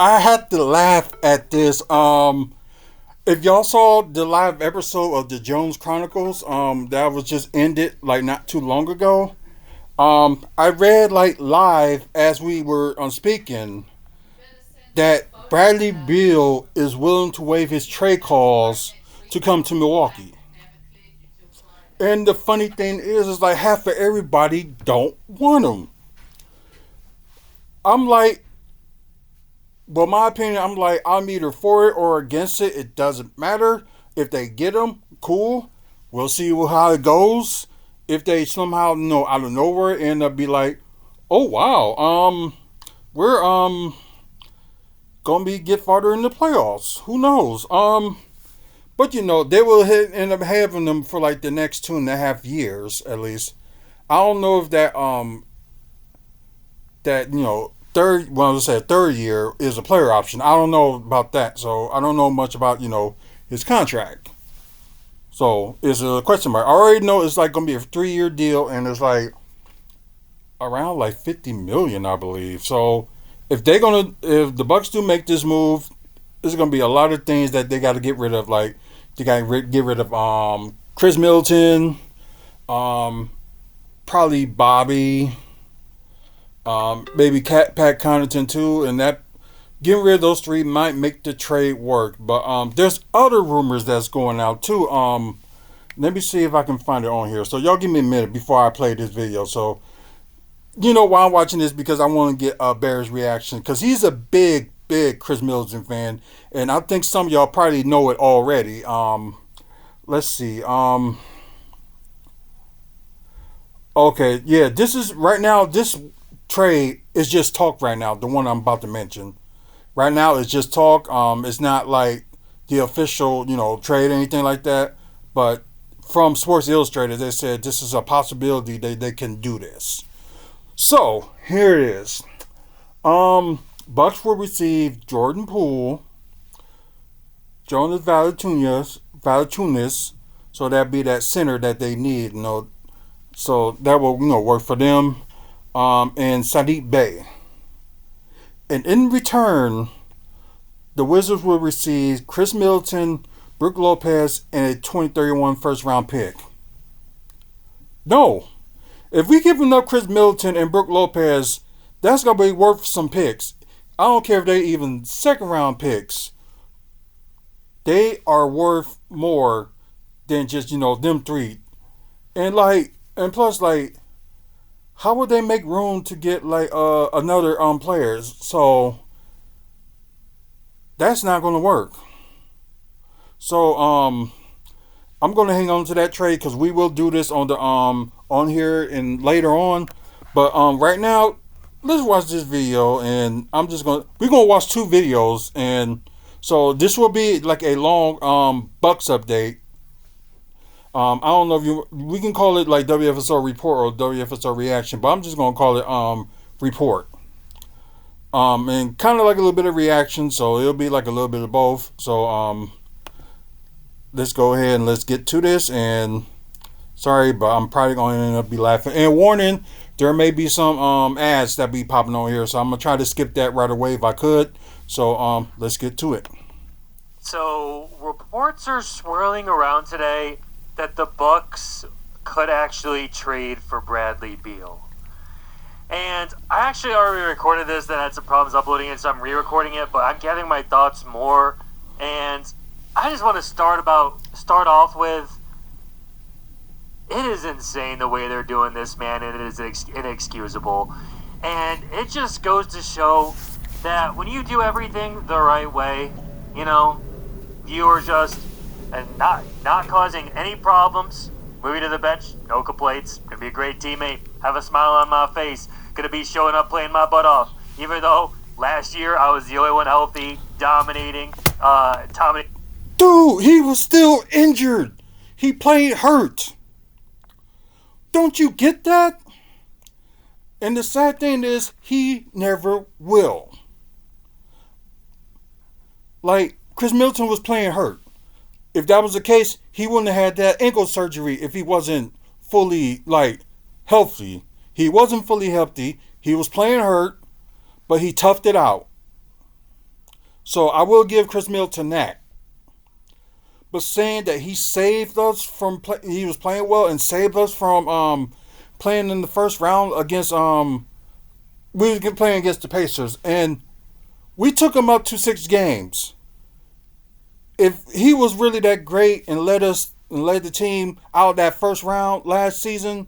I had to laugh at this. If y'all saw the live episode of the Jones Chronicles, that was just ended like not too long ago. I read like live as we were speaking that Bradley Beal is willing to waive his trade clause to come to Milwaukee. And the funny thing is like half of everybody don't want him. I'm like, well, my opinion, I'm like, I'm either for it or against it. It doesn't matter. If they get him, cool. We'll see how it goes. If they somehow, out of nowhere end up be like, oh wow, we're gonna be get farther in the playoffs. Who knows? But they will end up having them for like the next 2.5 years at least. I don't know if third year is a player option. I don't know about that, so I don't know much about his contract. So it's a question mark. I already know it's like gonna be a 3-year deal, and it's like around like 50 million, I believe. So if the Bucks do make this move, there's gonna be a lot of things that they got to get rid of. Like they got to get rid of Chris Middleton, probably Bobby. Maybe Pat Connaughton too, and that getting rid of those three might make the trade work. But there's other rumors that's going out too. Let me see if I can find it on here. So y'all give me a minute before I play this video. So why I'm watching this because I want to get Barrett's reaction because he's a big Chris Middleton fan, and I think some of y'all probably know it already. Let's see. Okay, yeah, this is right now. This trade is just talk right now. The one I'm about to mention right now is just talk. It's not like the official, trade or anything like that. But from Sports Illustrated, they said this is a possibility they can do this. So here it is. Bucks will receive Jordan Poole, Jonas Valanciunas, so that'd be that center that they need. So that will work for them. And Sadiq Bey. And in return, the Wizards will receive Chris Middleton, Brook Lopez, and a 2031 first round pick. No. If we give up Chris Middleton and Brook Lopez, that's going to be worth some picks. I don't care if they're even second round picks. They are worth more than just, them three. And plus, how would they make room to get another players? So that's not going to work. So I'm going to hang on to that trade because we will do this on the on here and later on. But right now, let's watch this video, and we're gonna watch 2 videos, and so this will be like a long Bucks update. I don't know if we can call it like WFSO report or WFSO reaction, but I'm just gonna call it report. And kind of like a little bit of reaction, so it'll be like a little bit of both. So let's go ahead and let's get to this. And sorry, but I'm probably gonna end up be laughing. And warning, there may be some ads that be popping on here, so I'm gonna try to skip that right away if I could. So let's get to it. So reports are swirling around today that the Bucks could actually trade for Bradley Beal. And I actually already recorded this, then had some problems uploading it, so I'm re-recording it, but I'm gathering my thoughts more. And I just want to start off with, it is insane the way they're doing this, man, and it is inexcusable. And it just goes to show that when you do everything the right way, you are just and not causing any problems. Moving to the bench, no complaints. Gonna be a great teammate. Have a smile on my face. Gonna be showing up, playing my butt off. Even though last year I was the only one healthy, dominating. Dude, he was still injured. He played hurt. Don't you get that? And the sad thing is, he never will. Like, Chris Middleton was playing hurt. If that was the case, he wouldn't have had that ankle surgery if he wasn't fully, healthy. He wasn't fully healthy. He was playing hurt, but he toughed it out. So I will give Chris Middleton that. But saying that he saved us from he was playing well and saved us from playing in the first round against we was playing against the Pacers and we took him up to 6 games. If he was really that great and led the team out that first round last season,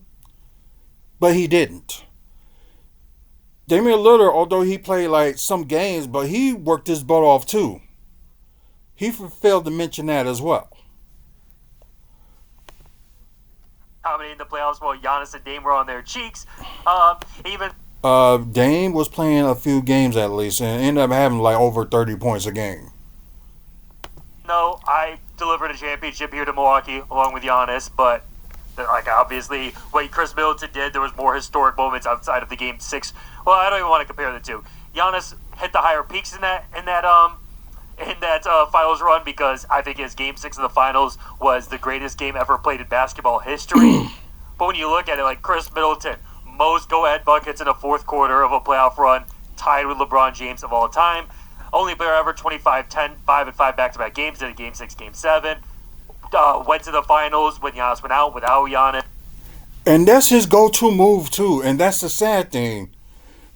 but he didn't. Damian Lillard, although he played like some games, but he worked his butt off too. He failed to mention that as well. Dominating the playoffs while Giannis and Dame were on their cheeks. Even Dame was playing a few games at least and ended up having like over 30 points a game. though I delivered a championship here to Milwaukee along with Giannis, but like obviously what Chris Middleton did, there was more historic moments outside of the game six. Well, I don't even want to compare the two. Giannis hit the higher peaks in that finals run because I think his game six of the finals was the greatest game ever played in basketball history. But when you look at it, like Chris Middleton, most go-ahead buckets in a fourth quarter of a playoff run, tied with LeBron James of all time. Only player ever 25, 10, 5, and 5 back-to-back games in a game 6, game 7. Went to the finals when Giannis went out without Giannis. And that's his go-to move too. And that's the sad thing,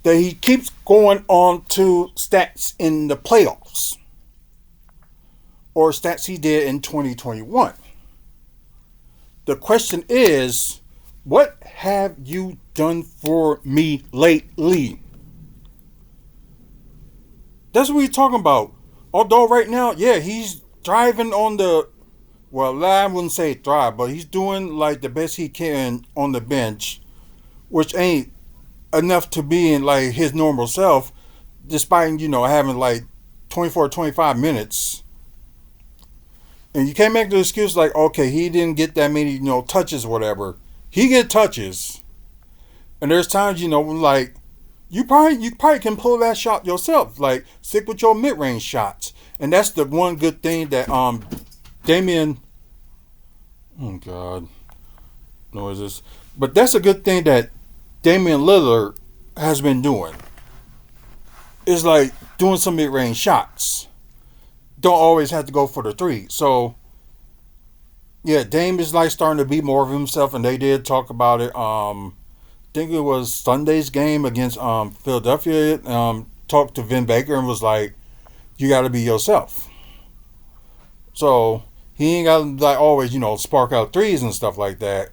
that he keeps going on to stats in the playoffs or stats he did in 2021. The question is, what have you done for me lately? That's what we're talking about. Although right now, yeah, he's driving on the, well, I wouldn't say thrive, but he's doing like the best he can on the bench, which ain't enough to be in like his normal self, despite, having like 24, 25 minutes. And you can't make the excuse like, okay, he didn't get that many, touches or whatever. He get touches. And there's times, when like you probably can pull that shot yourself. Like stick with your mid range shots. And that's the one good thing that Damian, oh God, noises. But that's a good thing that Damian Lillard has been doing. Is like doing some mid range shots. Don't always have to go for the three. So yeah, Dame is like starting to be more of himself, and they did talk about it. I think it was Sunday's game against Philadelphia. Talked to Vin Baker and was like, "You got to be yourself." So he ain't got to like always, spark out threes and stuff like that,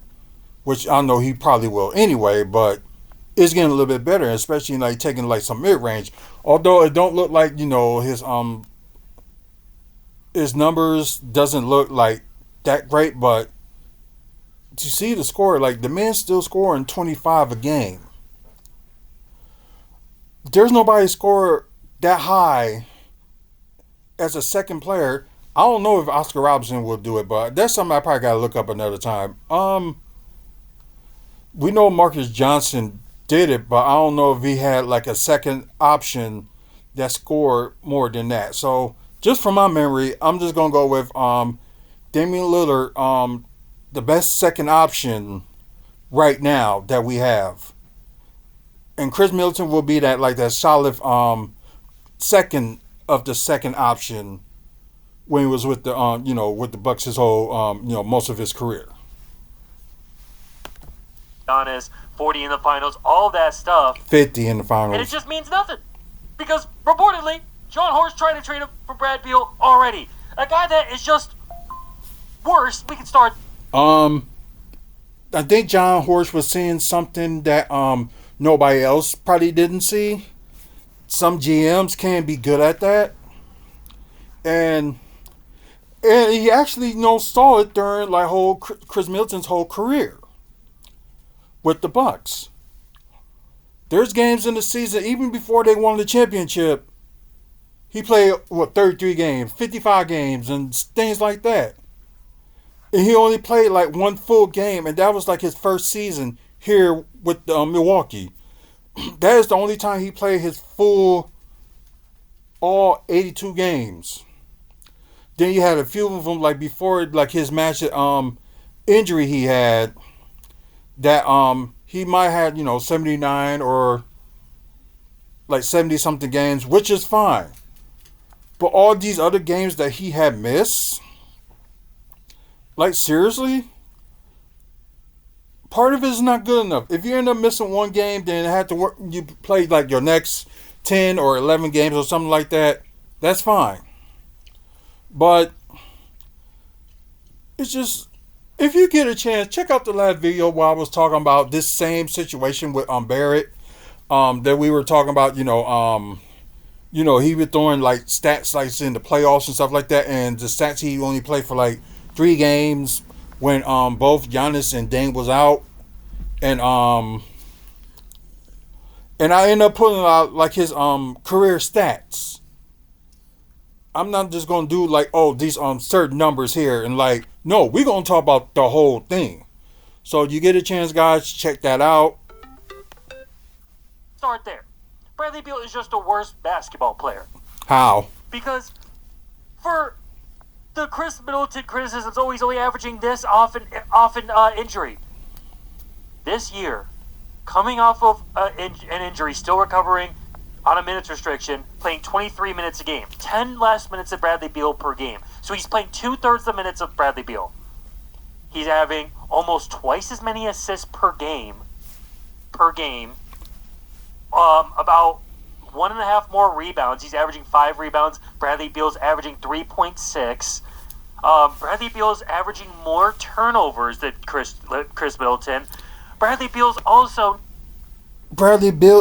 which I know he probably will anyway. But it's getting a little bit better, especially like taking like some mid range. Although it don't look like his numbers doesn't look like that great, but to see the score, like the man's still scoring 25 a game. There's nobody score that high as a second player. I don't know if Oscar Robertson will do it, but that's something I probably gotta look up another time. We know Marcus Johnson did it, but I don't know if he had like a second option that scored more than that. So just from my memory, I'm just gonna go with Damian Lillard, the best second option right now that we have, and Chris Middleton will be that solid second of the second option when he was with the with the Bucks his whole most of his career. Giannis, 40 in the finals, all that stuff. 50 in the finals. And it just means nothing. Because reportedly, John Horst tried to trade him for Brad Beal already. A guy that is just worse. We can start. I think John Horst was seeing something that nobody else probably didn't see. Some GMs can be good at that, and he actually saw it during like whole Chris Middleton's whole career with the Bucks. There's games in the season even before they won the championship. He played 33 games, 55 games, and things like that. And he only played like one full game, and that was like his first season here with Milwaukee. That is the only time he played his full, all 82 games. Then you had a few of them like before, like his match injury he had, that he might have 79 or like 70 something games, which is fine. But all these other games that he had missed, like seriously, part of it is not good enough. If you end up missing one game, then it had to work. You play like your next 10 or 11 games or something like that. That's fine. But it's just if you get a chance, check out the last video where I was talking about this same situation with Barrett. That we were talking about. He was throwing like stats like in the playoffs and stuff like that, and the stats he only played for like 3 games when both Giannis and Dame was out, and I ended up putting out like his career stats. I'm not just gonna do like these certain numbers here and like no, we're gonna talk about the whole thing. So you get a chance, guys, check that out. Start there. Bradley Beal is just a worse basketball player. How? Because for the Chris Middleton criticisms, he's only averaging this often injury. This year, coming off of an injury, still recovering on a minutes restriction, playing 23 minutes a game. 10 less minutes of Bradley Beal per game. So he's playing 2/3 the minutes of Bradley Beal. He's having almost twice as many assists per game. About 1.5 more rebounds. He's averaging 5 rebounds. Bradley Beal's averaging 3.6. Bradley Beal's averaging more turnovers than Chris Middleton. Bradley Beal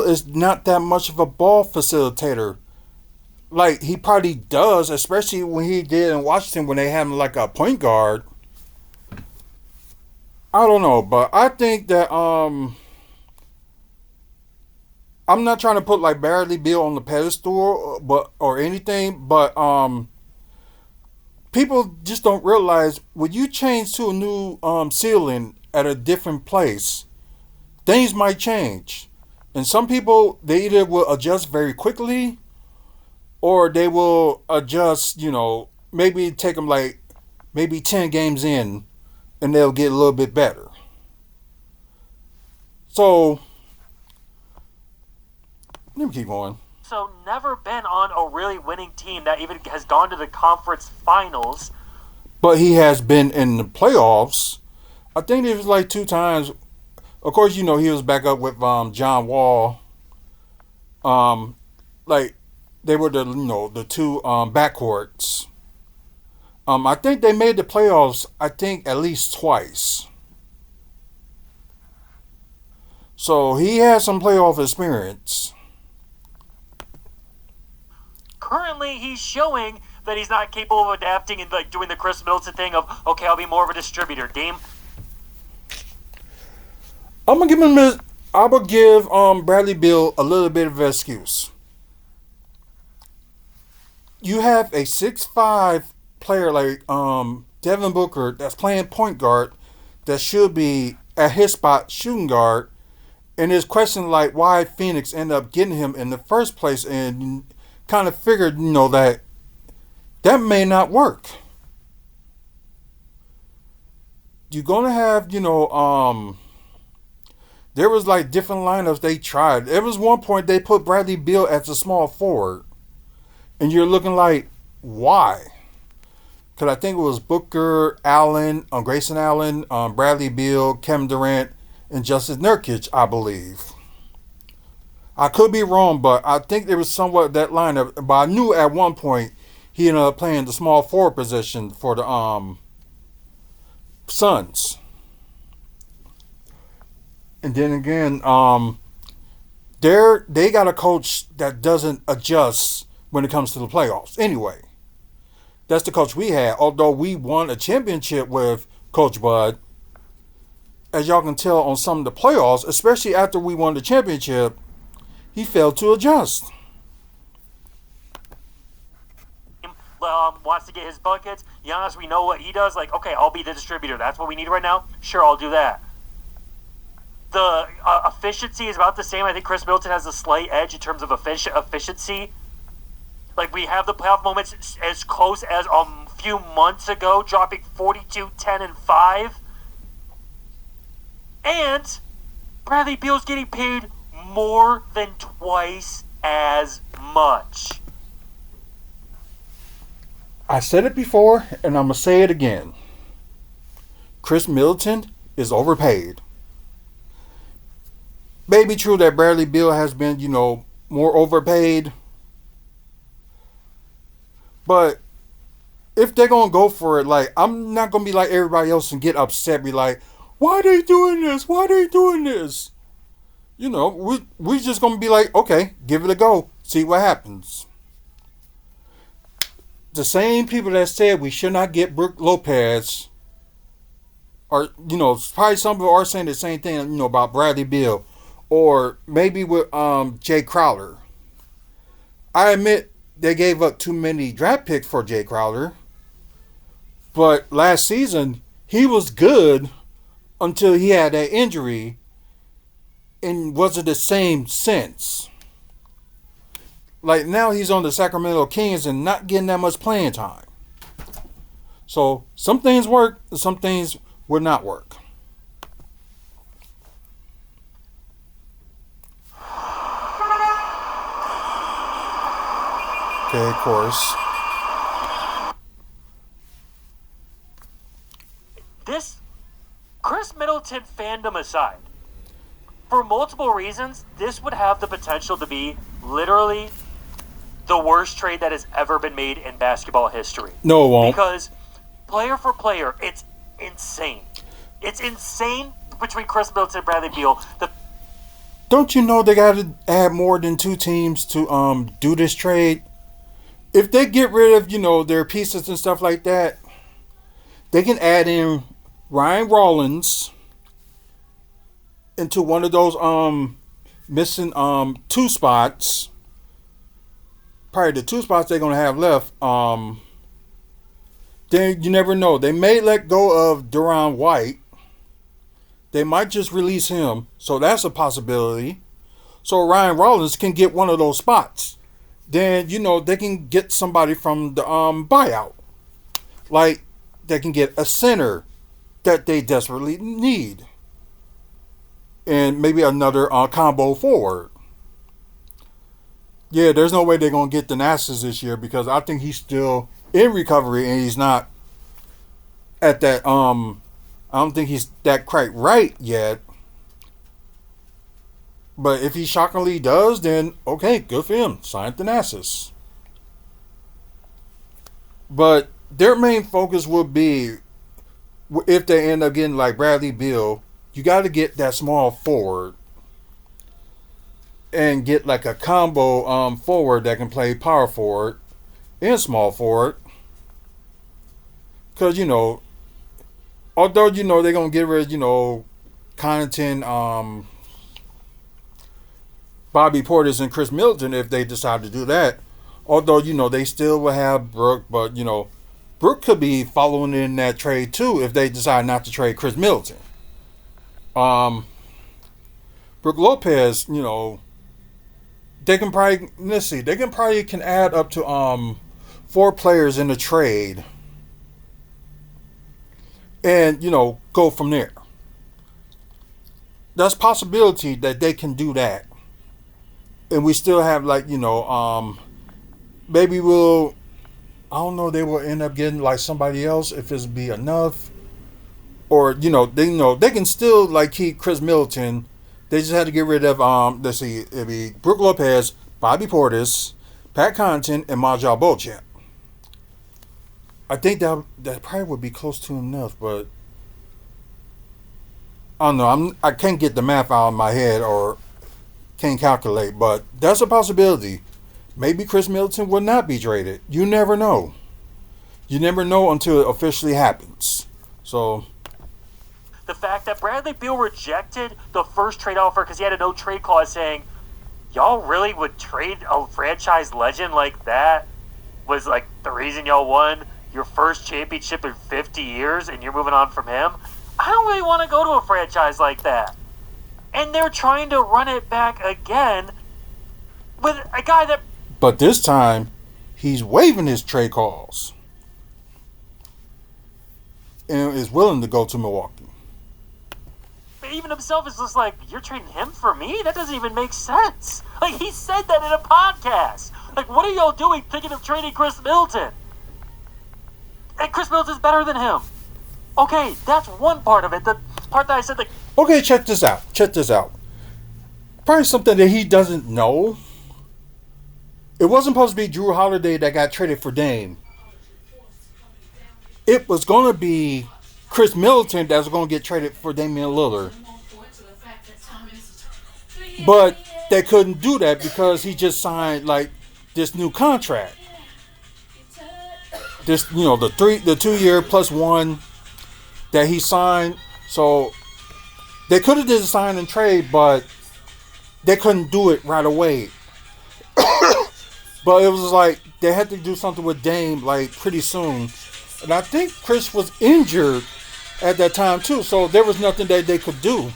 is not that much of a ball facilitator. Like he probably does, especially when he did in Washington when they had him like a point guard. I don't know, but I think that I'm not trying to put like Bradley Beal on the pedestal, or anything, but people just don't realize when you change to a new ceiling at a different place, things might change, and some people they either will adjust very quickly, or they will adjust. Maybe take them like maybe 10 games in, and they'll get a little bit better. So let me keep going. So never been on a really winning team that even has gone to the conference finals. But he has been in the playoffs. I think it was like 2 times. Of course, he was back up with John Wall. Like they were the 2 backcourts. I think they made the playoffs. I think at least twice. So he has some playoff experience. Currently, he's showing that he's not capable of adapting and like doing the Chris Middleton thing of, okay, I'll be more of a distributor. Dame. I'm gonna give Bradley Beal a little bit of an excuse. You have a 6'5" player like Devin Booker that's playing point guard that should be at his spot shooting guard, and it's question like why Phoenix ended up getting him in the first place, and kind of figured that may not work. You're gonna have there was like different lineups they tried. There was one point they put Bradley Beal as a small forward, and you're looking like why? Because I think it was Booker, Allen, Grayson Allen, Bradley Beal, Kevin Durant, and Justin Nurkic, I believe. I could be wrong, but I think there was somewhat that lineup. But I knew at one point he ended up playing the small forward position for the Suns. And then again, they got a coach that doesn't adjust when it comes to the playoffs. Anyway, that's the coach we had. Although we won a championship with Coach Bud, as y'all can tell on some of the playoffs, especially after we won the championship, he failed to adjust. Wants to get his buckets. Giannis, we know what he does. Like, okay, I'll be the distributor. That's what we need right now. Sure, I'll do that. The efficiency is about the same. I think Chris Middleton has a slight edge in terms of efficiency. Like, we have the playoff moments as close as a few months ago, dropping 42, 10, and 5. And Bradley Beal's getting paid more than twice as much. I said it before, and I'm gonna say it again. Chris Middleton is overpaid. Maybe true that Bradley Beal has been, more overpaid, but if they're gonna go for it, like I'm not gonna be like everybody else and get upset, be like, why are they doing this? Why are they doing this? We just gonna be like, okay, give it a go, see what happens. The same people that said we should not get Brook Lopez are, probably some people are saying the same thing, about Bradley Beal, or maybe with Jay Crowder. I admit they gave up too many draft picks for Jay Crowder, but last season he was good until he had that injury, and wasn't the same since. Like now he's on the Sacramento Kings and not getting that much playing time. So some things work, some things would not work. Okay, of course. This Chris Middleton fandom aside, for multiple reasons, this would have the potential to be literally the worst trade that has ever been made in basketball history. No, it won't. Because player for player, it's insane. It's insane between Chris Middleton and Bradley Beal. Don't you know they got to add more than two teams to do this trade? If they get rid of their pieces and stuff like that, they can add in Ryan Rollins into one of those missing two spots. Probably the two spots they're gonna have left. Then you never know. They may let go of Deron White. They might just release him, so that's a possibility. So Ryan Rollins can get one of those spots. Then they can get somebody from the buyout. Like they can get a center that they desperately need, and maybe another combo forward. Yeah, there's no way they're gonna get the Nassas this year because I think he's still in recovery and he's not at that. I don't think he's that quite right yet. But if he shockingly does, then okay, good for him. Sign the Nassas. But their main focus would be, if they end up getting like Bradley Beal, you got to get that small forward and get like a combo forward that can play power forward and small forward. Because, although, they're going to get rid of, Connaughton, Bobby Portis, and Chris Middleton if they decide to do that. Although, they still will have Brook, but, Brook could be following in that trade too if they decide not to trade Chris Middleton. Brook Lopez, they can probably can add up to 4 players in the trade, and go from there. That's a possibility that they can do that, and we still have maybe we'll. I don't know. They will end up getting like somebody else if it's be enough, or they can still keep Chris Middleton. They just had to get rid of let's see, it'd be Brook Lopez, Bobby Portis, Pat Connaughton, and Majal Beauchamp. I think that probably would be close to enough, but I don't know. I can't get the math out of my head or can't calculate, but that's a possibility. Maybe Chris Middleton will not be traded. You never know. You never know until it officially happens. So the fact that Bradley Beal rejected the first trade offer because he had a no trade clause saying, y'all really would trade a franchise legend like that, was like the reason y'all won your first championship in 50 years and you're moving on from him. I don't really want to go to a franchise like that. And they're trying to run it back again with a guy that... But this time, he's waiving his trade calls and is willing to go to Milwaukee. Even himself is just like, you're trading him for me? That doesn't even make sense. Like, he said that in a podcast. Like, what are y'all doing thinking of trading Chris Middleton? And Chris Middleton's better than him. Okay, that's one part of it. The part that I said, like, Okay, check this out. Check this out. Probably something that he doesn't know. It wasn't supposed to be Drew Holiday that got traded for Dame. It was going to be Chris Middleton that was going to get traded for Damian Lillard. But they couldn't do that because he just signed like this new contract. This, the 2 year plus one that he signed. So they could have did a sign and trade, but they couldn't do it right away. But it was like they had to do something with Dame like pretty soon. And I think Chris was injured at that time too, so there was nothing that they could do.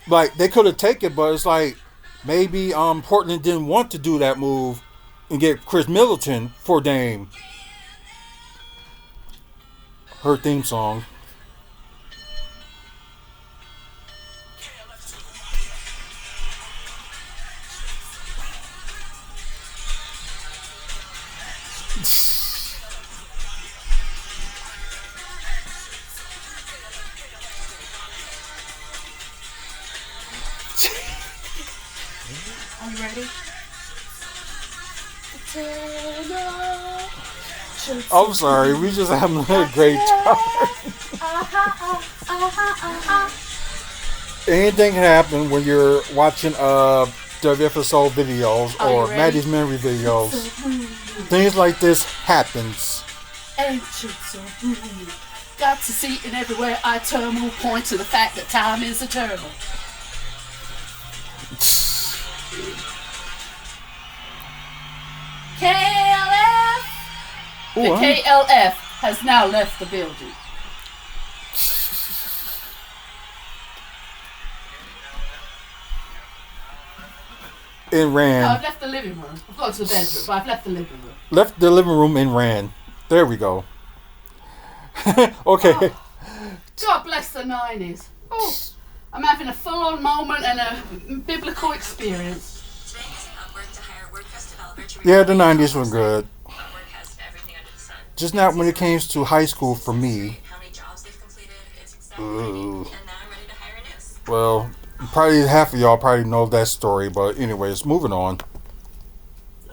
Like they could have taken it, but it's like maybe Portland didn't want to do that move and get Chris Middleton for Dame. Her theme song. Are you ready? I'm sorry, we just having a great time. Anything can happen when you're watching WFSO videos or Maddie's memory videos. Things like this happens. Ancient so got to see it everywhere I turn will point to the fact that time is eternal. KLF! The KLF has now left the building. And ran. I've left the living room. I've gone to the bedroom, but I've left the living room. Left the living room and ran. There we go. Okay. Oh, God bless the 90s. Oh, I'm having a full-on moment and a biblical experience. Yeah, the 90s were good. Just not when it came to high school for me. Ooh. Well, probably half of y'all probably know that story, but anyways, moving on.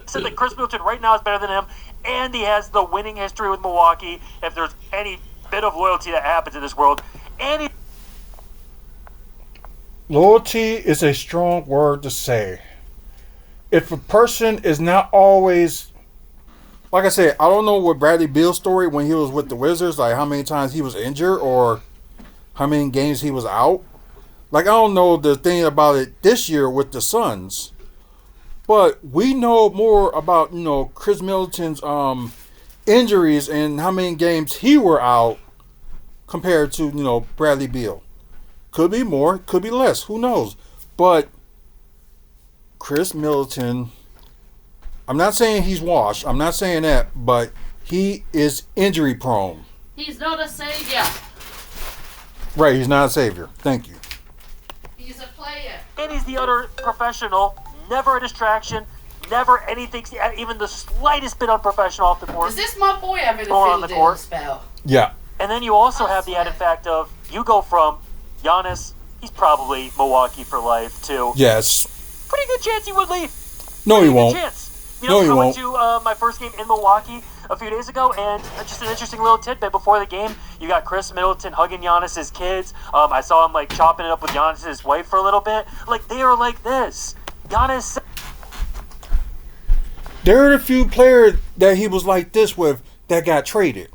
Said that Chris Middleton right now is better than him, and he has the winning history with Milwaukee. If there's any bit of loyalty that happens in this world, and he... Loyalty is a strong word to say. If a person is not always, like I said, I don't know what Bradley Beal's story when he was with the Wizards, like how many times he was injured or how many games he was out. Like I don't know the thing about it this year with the Suns. But we know more about, Chris Middleton's injuries and how many games he were out compared to, Bradley Beal. Could be more, could be less, who knows. But Chris Middleton, I'm not saying he's washed. I'm not saying that, but he is injury prone. He's not a savior. Right, he's not a savior. Thank you. He's a player. And he's the utter professional. Never a distraction. Never anything, even the slightest bit unprofessional off the court. Is this my boy having a on the field court spell? Yeah. And then you also have the added fact of you go from Giannis, he's probably Milwaukee for life, too. Yes. Pretty good chance he would leave. No, he won't. Chance. No, he I won't. went to my first game in Milwaukee a few days ago, and just an interesting little tidbit before the game. You got Chris Middleton hugging Giannis's kids. I saw him chopping it up with Giannis's wife for a little bit. They are like this. Giannis. There are a few players that he was like this with that got traded.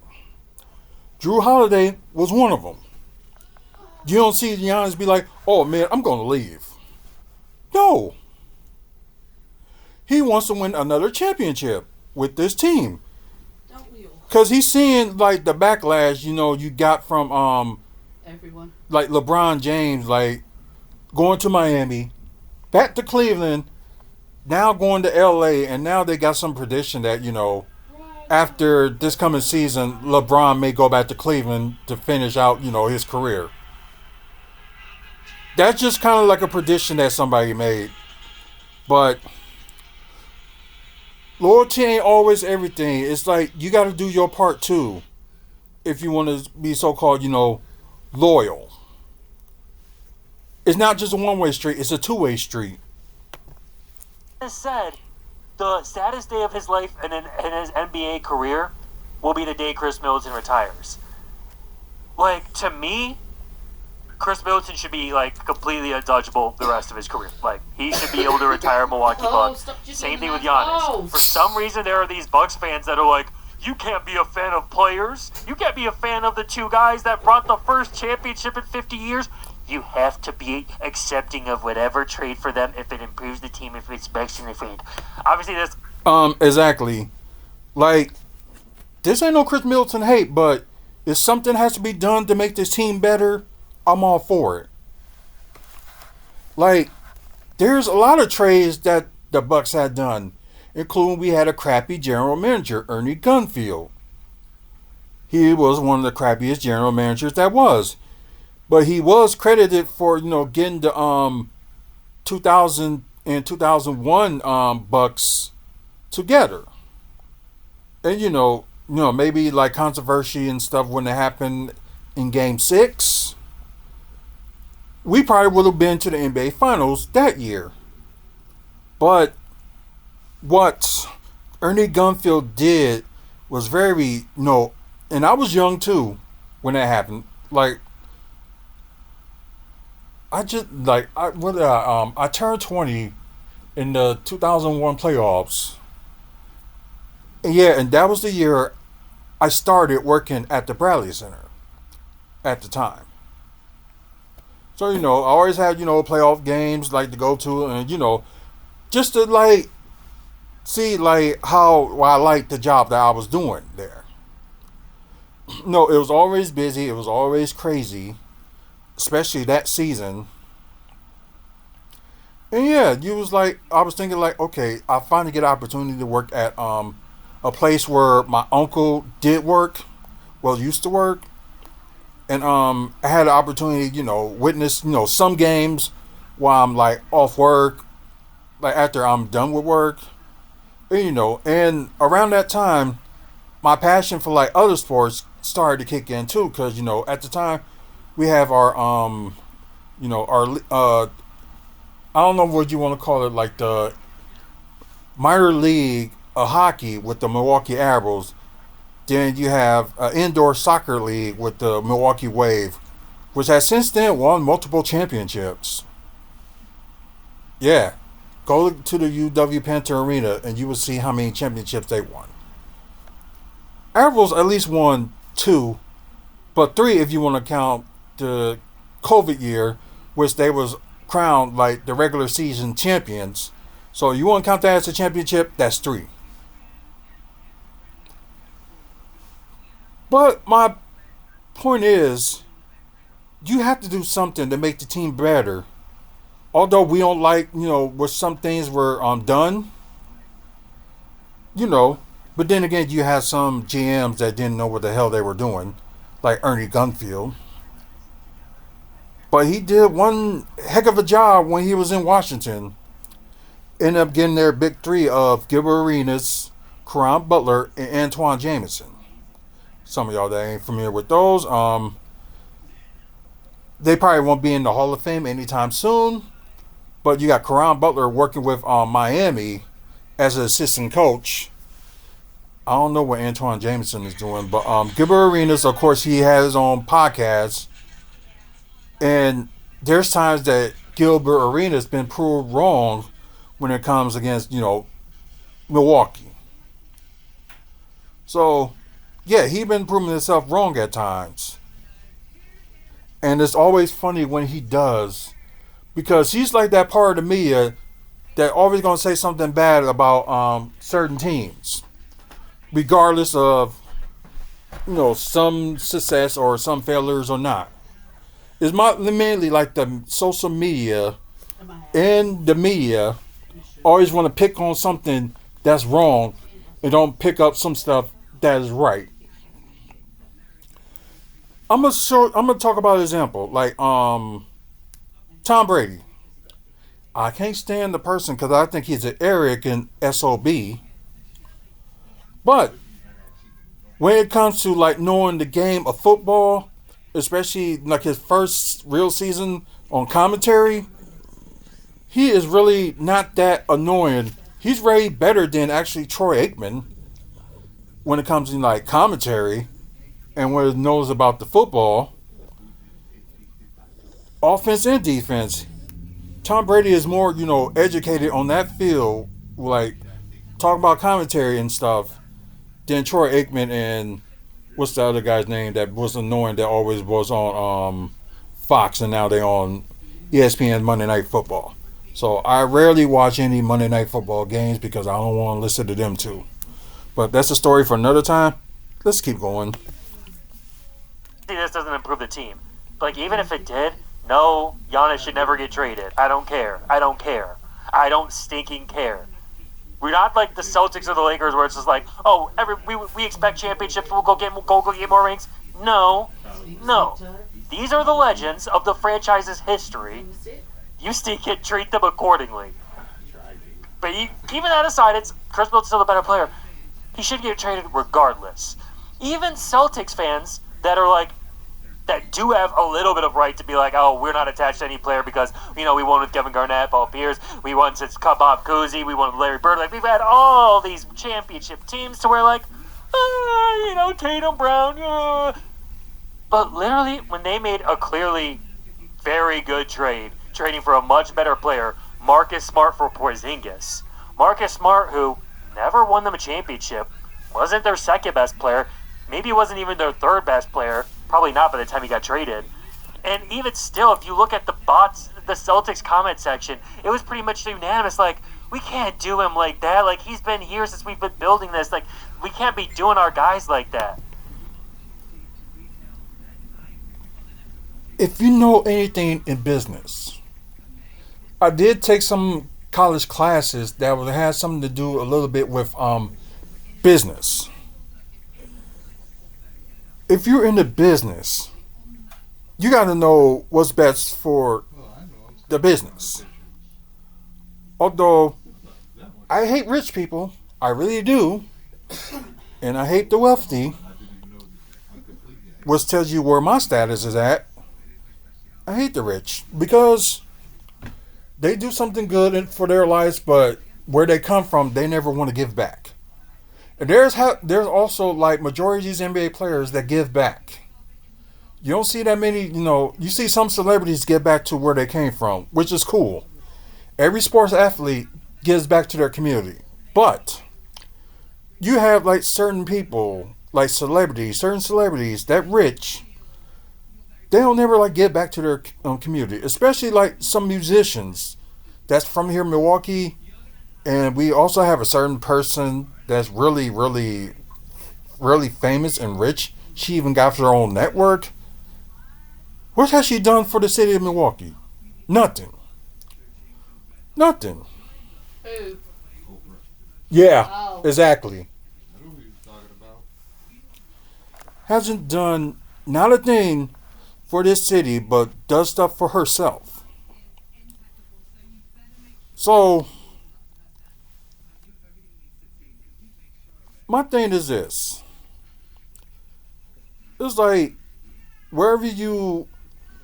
Drew Holiday was one of them. You don't see Giannis be like, "Oh man, I'm going to leave." No. He wants to win another championship with this team. Don't we all? Because he's seeing the backlash, you got from Everyone. LeBron James, going to Miami, back to Cleveland, now going to LA, and now they got some prediction that, after this coming season, LeBron may go back to Cleveland to finish out, his career. That's just kind of like a prediction that somebody made. But loyalty ain't always everything. It's you got to do your part too. if you want to be so called, loyal. It's not just a one way street, it's a two-way street. As said, the saddest day of his life and in his NBA career will be the day Chris Middleton retires. Like, to me, Chris Middleton should be, like, completely untouchable the rest of his career. Like, he should be able to retire Milwaukee Bucks. Same thing with Giannis. For some reason, there are these Bucks fans that are like, you can't be a fan of players. You can't be a fan of the two guys that brought the first championship in 50 years. You have to be accepting of whatever trade for them if it improves the team, if it's best in the fan. Obviously, this... Exactly. Like, this ain't no Chris Middleton hate, but if something has to be done to make this team better, I'm all for it. Like, there's a lot of trades that the Bucks had done, including we had a crappy general manager, Ernie Gunfield. He was one of the crappiest general managers that was. But he was credited for, getting the 2000 and 2001 Bucks together. And, maybe like controversy and stuff when it happened in Game 6. We probably would have been to the NBA Finals that year. But what Ernie Gunfield did was very, and I was young too when that happened. Like, I turned 20 in the 2001 playoffs. And that was the year I started working at the Bradley Center at the time. So, I always had, playoff games like to go to and, just to like see like how I liked the job that I was doing there. No, it was always busy, it was always crazy. Especially that season. And yeah, I was thinking like, okay, I finally get an opportunity to work at a place where my uncle did work, used to work. And I had an opportunity, witness, some games while I'm like off work, like after I'm done with work. And, and around that time, my passion for like other sports started to kick in too, because, at the time, we have our, I don't know what you want to call it, like the minor league of hockey with the Milwaukee Arrows. Then you have an indoor soccer league with the Milwaukee Wave, which has since then won multiple championships. Yeah, go to the UW Panther Arena and you will see how many championships they won. Arrows at least won 2, but 3 if you want to count the COVID year, which they was crowned like the regular season champions. So you want to count that as a championship? That's 3. But my point is, you have to do something to make the team better. Although we don't like, where some things were done, but then again, you have some GMs that didn't know what the hell they were doing, like Ernie Gunfield. But he did one heck of a job when he was in Washington. Ended up getting their big 3 of Gilbert Arenas, Caron Butler, and Antoine Jamison. Some of y'all that ain't familiar with those, they probably won't be in the Hall of Fame anytime soon. But you got Caron Butler working with Miami as an assistant coach. I don't know what Antoine Jamison is doing, but Gilbert Arenas, of course, he has his own podcast. And there's times that Gilbert Arenas has been proved wrong when it comes against, Milwaukee. So, yeah, he's been proving himself wrong at times. And it's always funny when he does. Because he's like that part of the media that always going to say something bad about certain teams. Regardless of, some success or some failures or not. It's mainly like the social media and the media always want to pick on something that's wrong and don't pick up some stuff that is right. I'm gonna talk about an example like Tom Brady. I can't stand the person because I think he's an arrogant SOB. But when it comes to like knowing the game of football, especially like his first real season on commentary, he is really not that annoying. He's way better than actually Troy Aikman when it comes to like commentary and when it knows about the football, offense and defense. Tom Brady is more, educated on that field, like talking about commentary and stuff, than Troy Aikman and what's the other guy's name that was annoying that always was on Fox and now they on ESPN Monday Night Football. So I rarely watch any Monday Night Football games because I don't want to listen to them too. But that's a story for another time. Let's keep going. This doesn't improve the team. Like, even if it did, no, Giannis should never get traded. I don't care. I don't care. I don't stinking care. We're not like the Celtics or the Lakers where it's just like, oh, we expect championships, we'll go get more rings. No. These are the legends of the franchise's history. You treat them accordingly. But even that aside, Chris Middleton's still the better player. He should get traded regardless. Even Celtics fans that are like, that do have a little bit of right to be like, oh, we're not attached to any player because, we won with Kevin Garnett, Paul Pierce, we won since Bob Cousy, we won with Larry Bird. Like, we've had all these championship teams to where, like, Tatum, Brown, yeah. But literally, when they made a clearly very good trade, trading for a much better player, Marcus Smart for Porzingis. Marcus Smart, who never won them a championship, wasn't their second best player, maybe wasn't even their third best player, probably not by the time he got traded. And even still, if you look at the Celtics comment section, it was pretty much unanimous, like, we can't do him like that. Like, he's been here since we've been building this. Like, we can't be doing our guys like that. If you know anything in business, I did take some college classes that had something to do a little bit with business. If you're in the business, you got to know what's best for the business. Although I hate rich people, I really do, and I hate the wealthy, which tells you where my status is at. I hate the rich because they do something good for their lives, but where they come from, they never want to give back. And there's also like majority of these NBA players that give back. You don't see that many, you see some celebrities get back to where they came from, which is cool. Every sports athlete gives back to their community. But you have like certain people, like certain celebrities that rich, they don't never like give back to their community, especially like some musicians that's from here in Milwaukee. And we also have a certain person that's really, really, really famous and rich. She even got her own network. What has she done for the city of Milwaukee? Nothing. Who? Yeah, Oh. exactly. Hasn't done not a thing for this city, but does stuff for herself. So, my thing is this. It's like, wherever you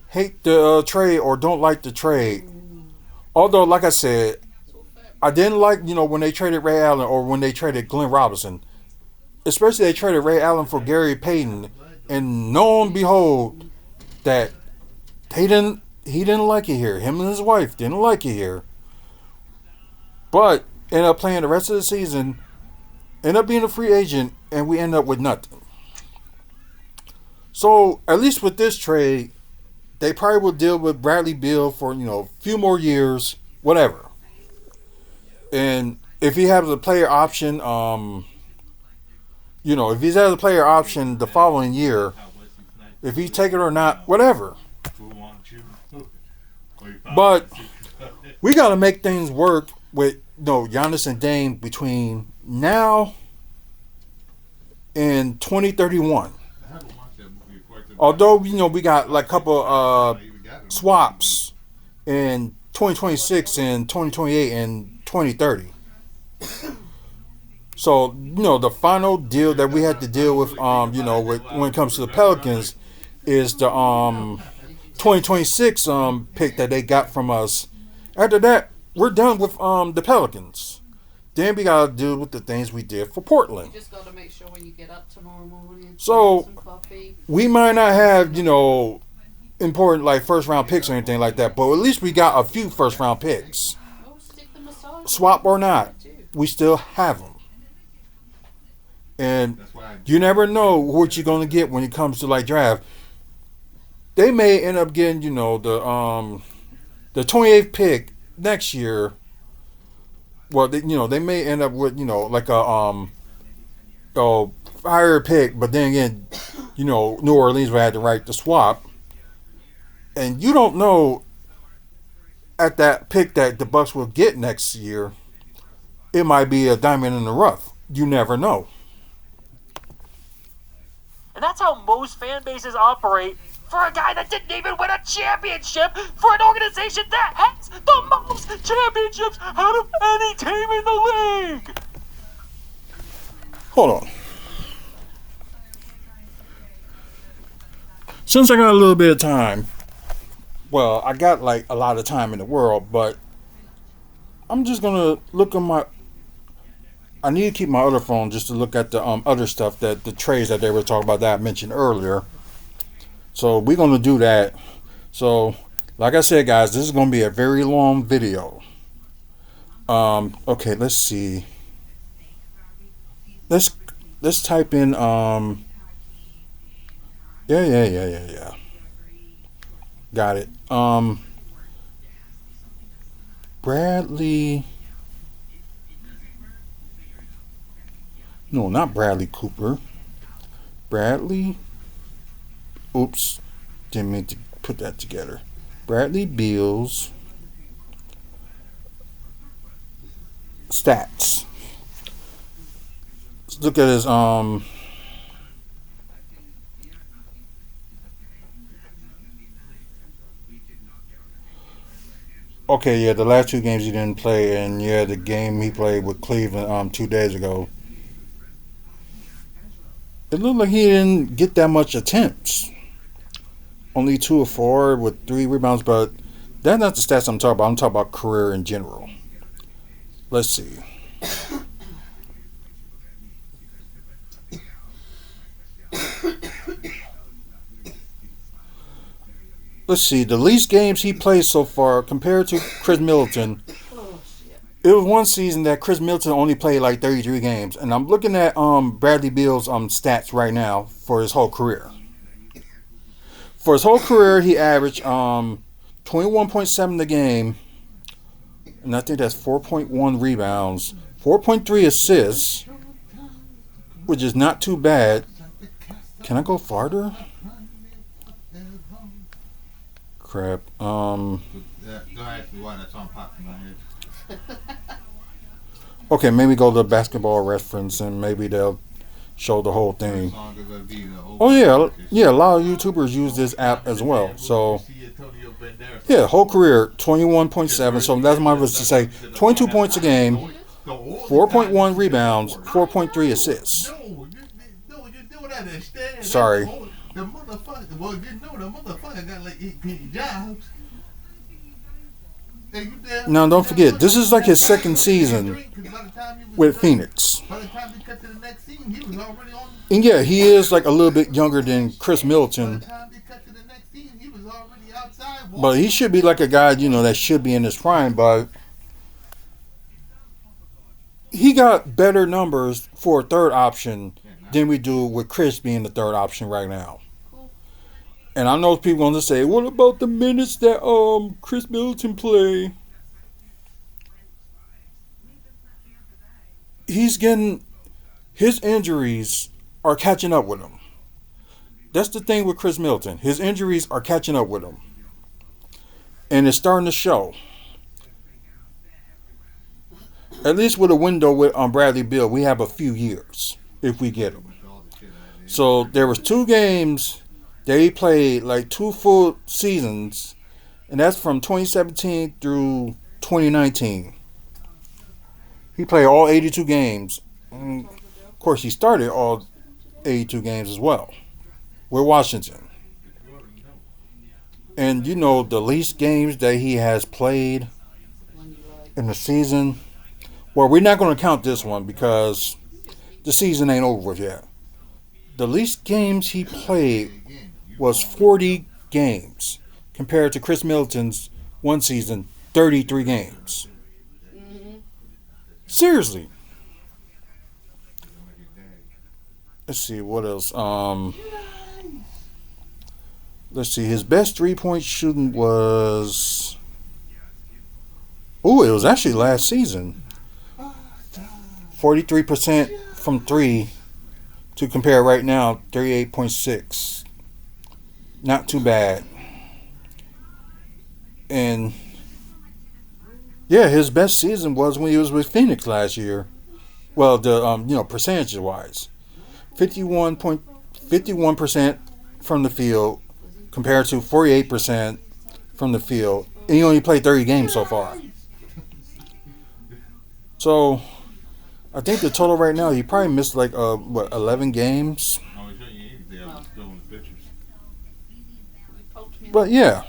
hate the trade or don't like the trade, although, like I said, I didn't like, when they traded Ray Allen or when they traded Glenn Robinson. Especially they traded Ray Allen for Gary Payton. And lo and behold, that he didn't like it here. Him and his wife didn't like it here. But ended up playing the rest of the season, ended up being a free agent, and we end up with nothing. So, at least with this trade, they probably will deal with Bradley Beal for, a few more years, whatever. And if he has a player option, if he has a player option the following year, if he take it or not, whatever. But we got to make things work with, Giannis and Dame between now and 2031. Although, we got like a couple swaps in 2026 and 2028 and 2030. So the final deal that we had to deal with, with when it comes to the Pelicans, is the 2026 pick that they got from us. After that, we're done with the Pelicans. Then we gotta deal with the things we did for Portland. You just gotta make sure when you get up tomorrow morning, So some coffee. we might not have important like first round picks or anything like that, but at least we got a few first round picks. Oh, stick the massage. Swap or not, we still have them. And you never know what you're gonna get when it comes to like draft. They may end up getting, the 28th pick next year. Well, they may end up with, like a higher pick, but then again, New Orleans will have the right to swap, and you don't know at that pick that the Bucks will get next year. It might be a diamond in the rough. You never know. And that's how most fan bases operate for a guy that didn't even win a championship for an organization that has the most championships out of any team in the league. Hold on. Since I got a little bit of time, well, I got like a lot of time in the world, but I'm just gonna look at my. I need to keep my other phone just to look at the other stuff, that the trades that they were talking about that I mentioned earlier. So we're gonna do that. So, like I said, guys, this is gonna be a very long video. Okay, let's see. Let's type in yeah. Got it. Bradley. No, not Bradley Cooper. Bradley. Oops. Didn't mean to put that together. Bradley Beal's stats. Let's look at his okay, yeah, the last two games he didn't play, and yeah, the game he played with Cleveland 2 days ago. It looked like he didn't get that much attempts. Only 2 of 4 with 3 rebounds, but that's not the stats I'm talking about. I'm talking about career in general. Let's see. Let's see. The least games he played so far compared to Chris Middleton. It was one season that Chris Middleton only played like 33 games, and I'm looking at Bradley Beal's stats right now for his whole career. For his whole career, he averaged 21.7 a game, and I think that's 4.1 rebounds, 4.3 assists, which is not too bad. Can I go farther? Crap. Don't ask me why that song popped in my head. Okay, maybe go to Basketball Reference and maybe they'll show the whole thing. Oh yeah. A lot of YouTubers use this app as well. So yeah, whole career 21.7. So that's my was to say 22 points a game, 4.1 rebounds, 4.3 assists. Sorry. The motherfucker got like 18 jobs. Now don't forget, this is like his second season with Phoenix. By the time he cut to the next season, he was already on. And yeah, he is like a little bit younger than Chris Middleton. By the time he cut to the next season, he was already outside. But he should be like a guy, that should be in his prime. But he got better numbers for a third option than we do with Chris being the third option right now. And I know people going to say, what about the minutes that Chris Middleton play? He's getting, his injuries are catching up with him. That's the thing with Chris Middleton. His injuries are catching up with him. And it's starting to show. At least with a window with Bradley Beal, we have a few years if we get him. So there was 2 games that he played, like 2 full seasons, and that's from 2017 through 2019. He played all 82 games, Of course, he started all 82 games as well with Washington. And you know the least games that he has played in the season. Well, we're not going to count this one because the season ain't over with yet. The least games he played was 40 games compared to Chris Middleton's one season, 33 games. Seriously. Let's see what else. Let's see. His best 3-point shooting was. Oh, it was actually last season. 43% from three to compare right now, 38.6. Not too bad. And yeah, his best season was when he was with Phoenix last year. Well, the percentage wise, 51% from the field compared to 48% from the field, and he only played 30 games so far. So I think the total right now, he probably missed like 11 games. But yeah.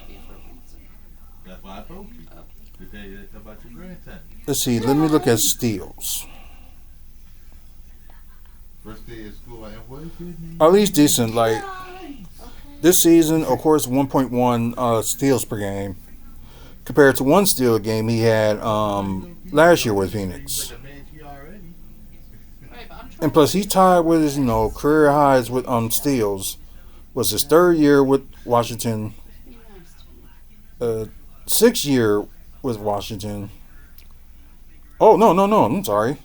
Let's see. Let me look at steals. At least decent. Like this season, of course, 1.1 steals per game compared to one steal a game he had last year with Phoenix. And plus, he's tied with his career highs with steals. Was his third year with Washington. 6th year with Washington. Oh, no. I'm sorry.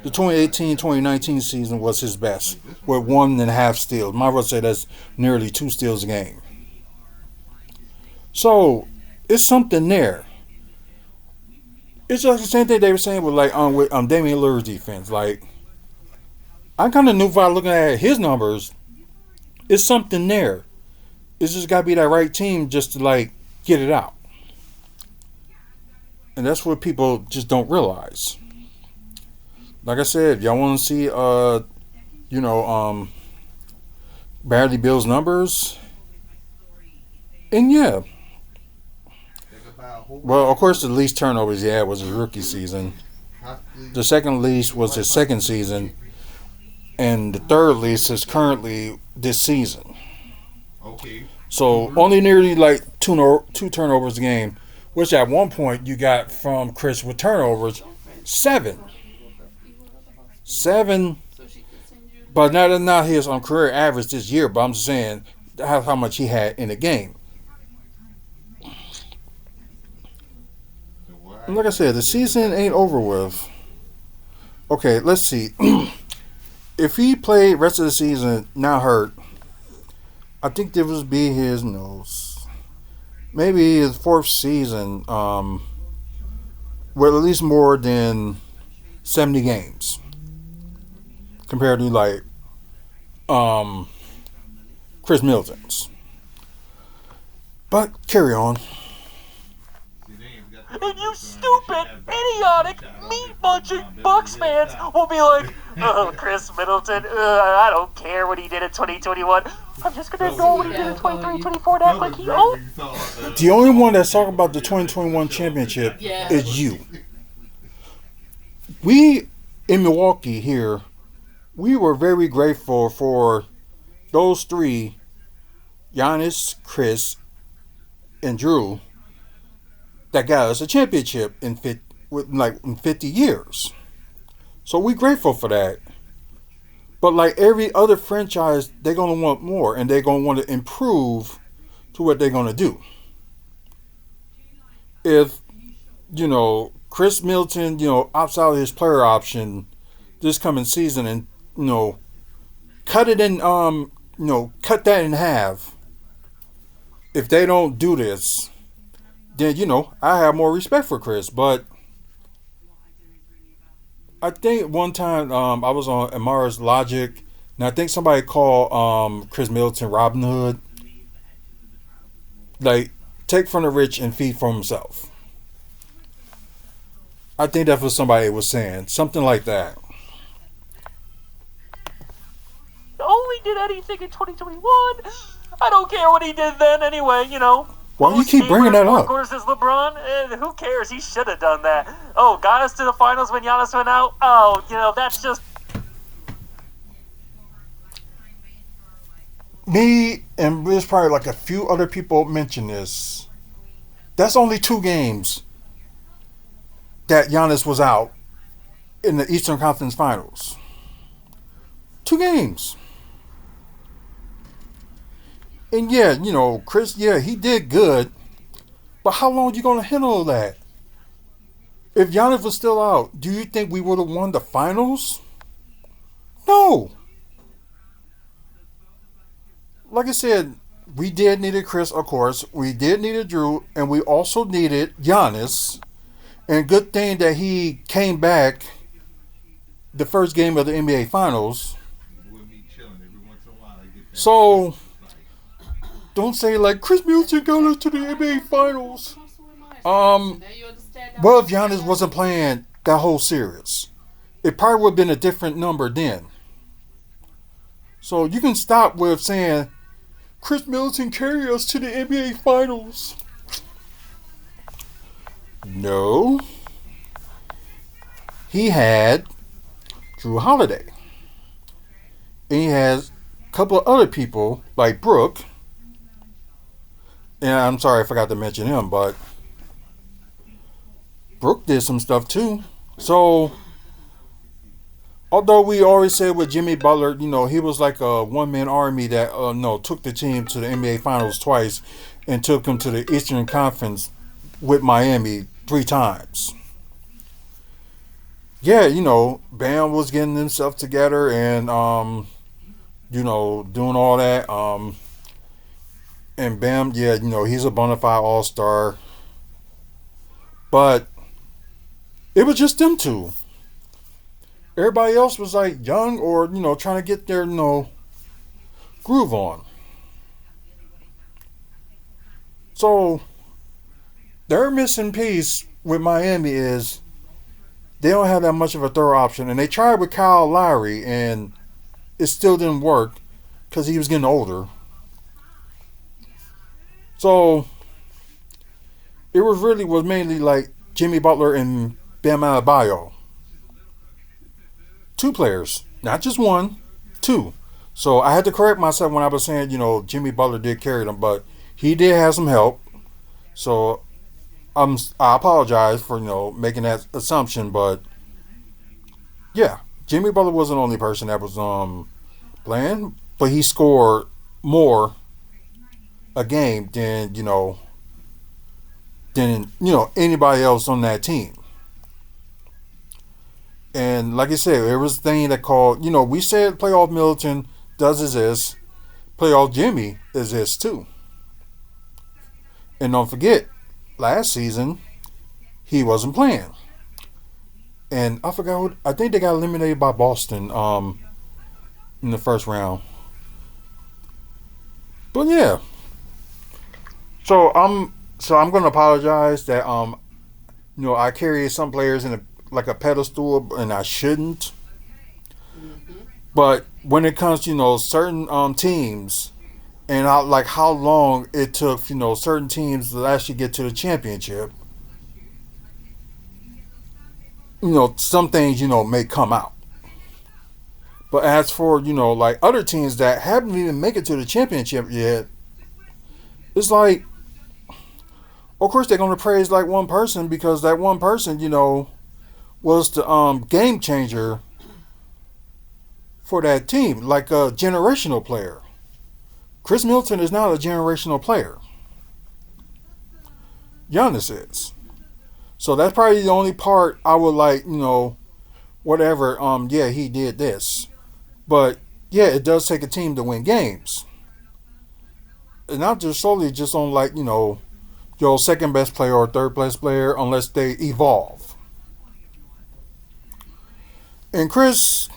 The 2018-2019 season was his best with 1.5 steals. Might well say that's nearly 2 steals a game. So, it's something there. It's just the same thing they were saying with Damian Lillard's defense. Like, I kind of knew by looking at his numbers, it's something there. It's just got to be that right team just to get it out. And that's what people just don't realize. Like I said, y'all want to see Bradley Beal's numbers? And yeah. Well, of course the least turnovers he had was his rookie season. The second least was his second season. And the third least is currently this season. So only nearly two turnovers a game, which at one point you got from Chris with turnovers 7. 7, but not his career average this year. But I'm just saying how much he had in a game. And like I said, the season ain't over with. Okay, let's see. If he played rest of the season not hurt, I think this would be his maybe his 4th season with at least more than 70 games compared to Chris Middleton's. But carry on. And you stupid, idiotic, meat-munching Bucks fans will be like, oh, Chris Middleton, I don't care what he did in 2021. I'm just going to ignore what he did in 23-24 and act like he owns. The only one that's talking about the 2021 championship is you. We, in Milwaukee here, we were very grateful for those 3, Giannis, Chris, and Drew, that got us a championship in 50 years. So we're grateful for that. But like every other franchise, they're going to want more, and they're going to want to improve to what they're going to do. If, Chris Middleton, opts out of his player option this coming season and, cut it in, cut that in half. If they don't do this, then, I have more respect for Chris. But I think one time I was on Amara's Logic, and I think somebody called Chris Middleton Robin Hood. Take from the rich and feed from himself. I think that's what somebody was saying. Something like that. did anything in 2021. I don't care what he did then anyway, you know. Why you keep bringing that up? Quarters is LeBron. Who cares? He should have done that. Oh, got us to the finals when Giannis went out? Oh, you know, that's just... Me and there's probably like a few other people mention this. That's only 2 games that Giannis was out in the Eastern Conference Finals. 2 games. And yeah, you know, Chris, yeah, he did good. But how long are you going to handle that? If Giannis was still out, do you think we would have won the finals? No. Like I said, we did need Chris, of course. We did need Drew, and we also needed Giannis. And good thing that he came back the first game of the NBA Finals. So, don't say like Chris Middleton got us to the NBA Finals. Well, if Giannis wasn't playing that whole series, it probably would have been a different number then. So you can stop with saying Chris Middleton carried us to the NBA Finals. No. He had Drew Holiday. And he has a couple of other people like Brooke. And I'm sorry I forgot to mention him, but Brooke did some stuff too. So, although we always said with Jimmy Butler, you know, he was like a one-man army that took the team to the NBA Finals twice and took them to the Eastern Conference with Miami 3 times. Yeah, you know, Bam was getting himself together and doing all that. And Bam, yeah, you know, he's a bona fide all-star. But it was just them 2. Everybody else was like young or, you know, trying to get their, you know, groove on. So, their missing piece with Miami is they don't have that much of a third option. And they tried with Kyle Lowry and it still didn't work because he was getting older. So, it was mainly like Jimmy Butler and Bam Adebayo. 2 players, not just 1, 2. So I had to correct myself when I was saying, you know, Jimmy Butler did carry them, but he did have some help. So I apologize for, you know, making that assumption, but yeah, Jimmy Butler wasn't the only person that was playing, but he scored more a game than anybody else on that team. And like I said, there was a thing that called, you know, we said playoff Middleton does exist. Playoff Jimmy exists too. And don't forget, last season, he wasn't playing. And I forgot I think they got eliminated by Boston in the first round. But yeah. So I'm gonna apologize that I carry some players in like a pedestal and I shouldn't. Mm-hmm. But when it comes to certain teams and how long it took certain teams to actually get to the championship, some things may come out. But as for like other teams that haven't even make it to the championship yet, it's like, of course they're gonna praise like one person because that one person was the game changer for that team, like a generational player. Chris Middleton is not a generational player. Giannis is. So that's probably the only part I would like, whatever, yeah, he did this. But yeah, it does take a team to win games. And not just solely just on like, your second best player or third best player unless they evolve. And Chris,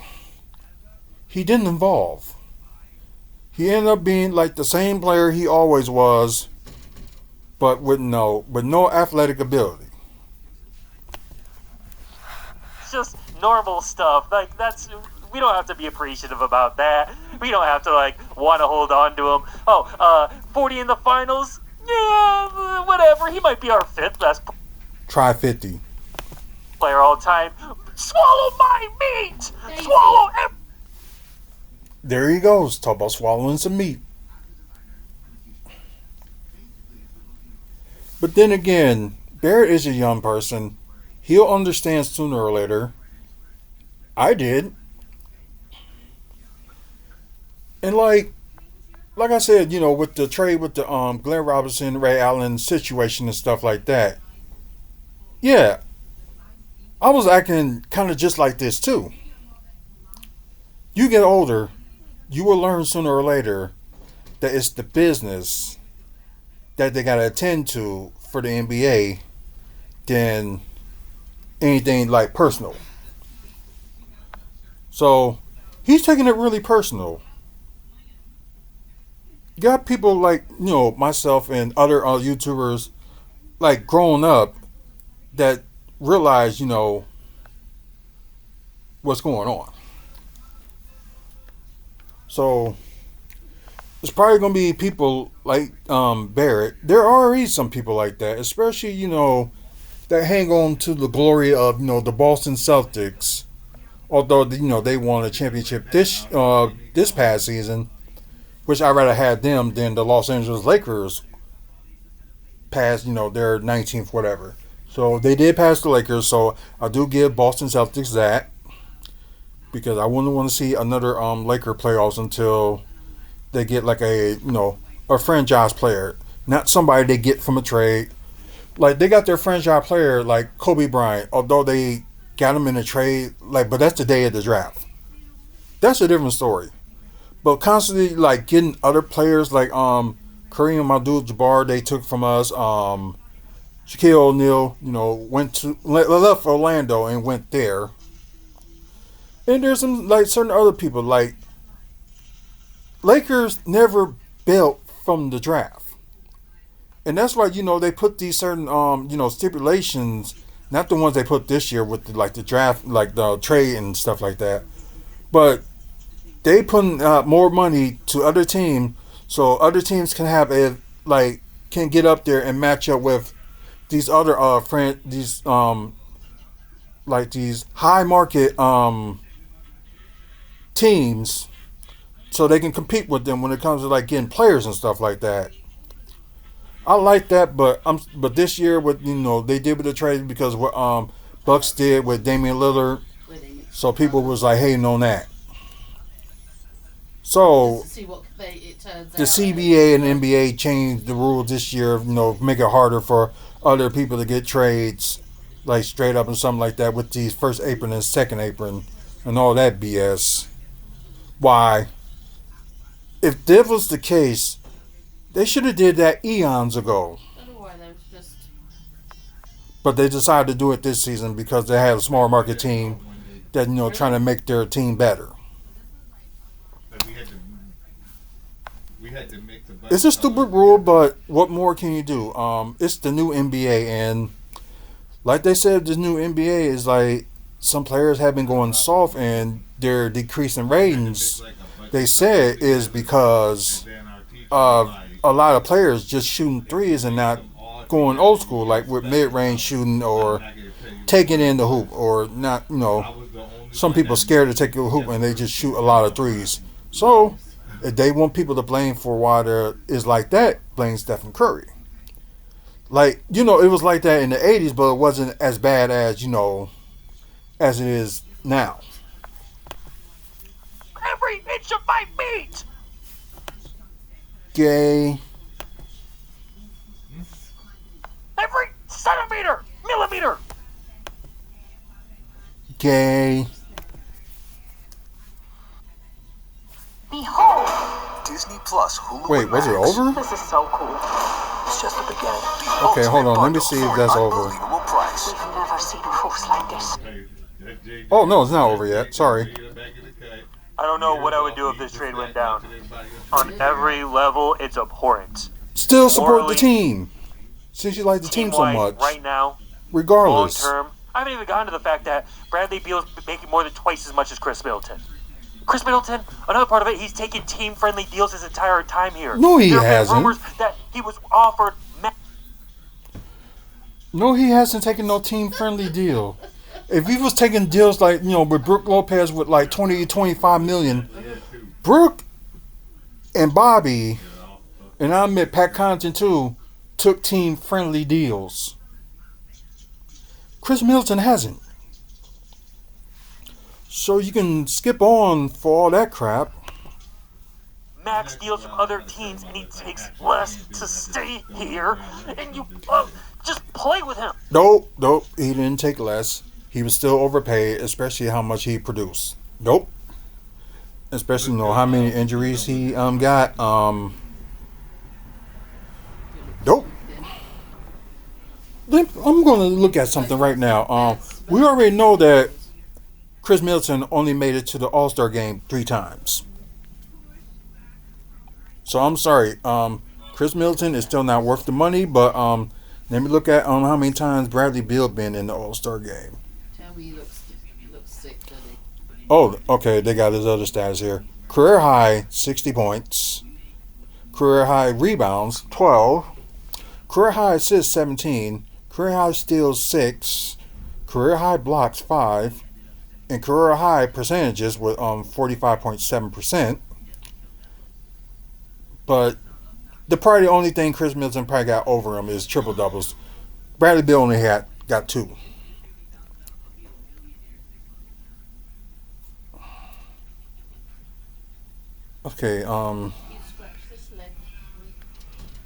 he didn't evolve. He ended up being like the same player he always was, but with no athletic ability. It's just normal stuff. Like we don't have to be appreciative about that. We don't have to want to hold on to him. 40 in the finals. Yeah, whatever. He might be our 5th best Try 50. player all time. Swallow my meat. Swallow every. There he goes. Talk about swallowing some meat. But then again, Barrett is a young person. He'll understand sooner or later. I did. And like I said, with the trade with the Glenn Robinson, Ray Allen situation and stuff like that. Yeah, I was acting kind of just like this too. You get older, you will learn sooner or later that it's the business that they got to attend to for the NBA than anything like personal. So he's taking it really personal. You got people like myself and other YouTubers like growing up that realize what's going on. So it's probably gonna be people like Barrett. There are already some people like that, especially that hang on to the glory of the Boston Celtics. Although they won a championship this past season, which I'd rather have them than the Los Angeles Lakers pass their 19th whatever. So they did pass the Lakers. So I do give Boston Celtics that, because I wouldn't want to see another Laker playoffs until they get like a franchise player, not somebody they get from a trade. Like they got their franchise player like Kobe Bryant, although they got him in a trade, but that's the day of the draft. That's a different story. But constantly getting other players like Kareem Abdul-Jabbar they took from us, Shaquille O'Neal, left Orlando and went there. And there's some certain other people Lakers never built from the draft. And that's why they put these certain stipulations, not the ones they put this year with the draft, the trade and stuff like that, but they putting more money to other teams so other teams can have can get up there and match up with these other these high market teams, so they can compete with them when it comes to getting players and stuff like that. I like that, but this year with they did with the trade because what Bucks did with Damian Lillard, so people was hating on that. So the CBA and NBA changed the rules this year, make it harder for other people to get trades straight up and something like that with these first apron and second apron and all that BS. Why? If that was the case, they should have did that eons ago. But they decided to do it this season because they have a small market team that trying to make their team better. It's a stupid rule, but what more can you do? It's the new NBA, and like they said, this new NBA is some players have been going soft and they're decreasing ratings. They said is because of a lot of players just shooting threes and not going old school, with mid-range shooting or taking in the hoop, or not. Some people scared to take the hoop and they just shoot a lot of threes. So if they want people to blame for why there is like that, blame Stephen Curry. It was like that in the 80s, but it wasn't as bad as as it is now. Every inch of my meat. Gay. Every centimeter, millimeter. Gay. Behold, Disney Plus Hulu. Wait, was it over? This is so cool. It's just the beginning. The Okay, hold on. Let me see if that's over. Price. We've never seen a host like this. Oh no, it's not over yet. Sorry. I don't know what I would do if this trade went down. On every level, it's abhorrent. Still support the team, since you like the team so much. Right now, regardless. Long term, I haven't even gotten to the fact that Bradley Beal's making more than twice as much as Chris Middleton. Chris Middleton, another part of it, he's taken team-friendly deals his entire time here. No, he There have been hasn't. rumors that he was offered. No, he hasn't taken no team-friendly deal. If he was taking deals like, with Brooke Lopez with like 20 to 25 million, Brooke and Bobby, and I admit Pat Connaughton too, took team-friendly deals. Chris Middleton hasn't. So you can skip on for all that crap. Max deals from other teams, and he takes less to stay here, and you just play with him. Nope, he didn't take less. He was still overpaid, especially how much he produced. Nope. Especially how many injuries he got. Nope. I'm going to look at something right now. We already know that Chris Middleton only made it to the All-Star game 3 times. So I'm sorry. Chris Middleton is still not worth the money, but let me look at how many times Bradley Beal been in the All-Star game. Tell me he looks sick, doesn't he? Oh, okay. They got his other stats here. Career high 60 points. Career high rebounds 12. Career high assists 17. Career high steals 6. Career high blocks 5. And career high percentages with 45.7%. But the only thing Chris Middleton probably got over him is triple doubles. Bradley Beal only got 2. Okay,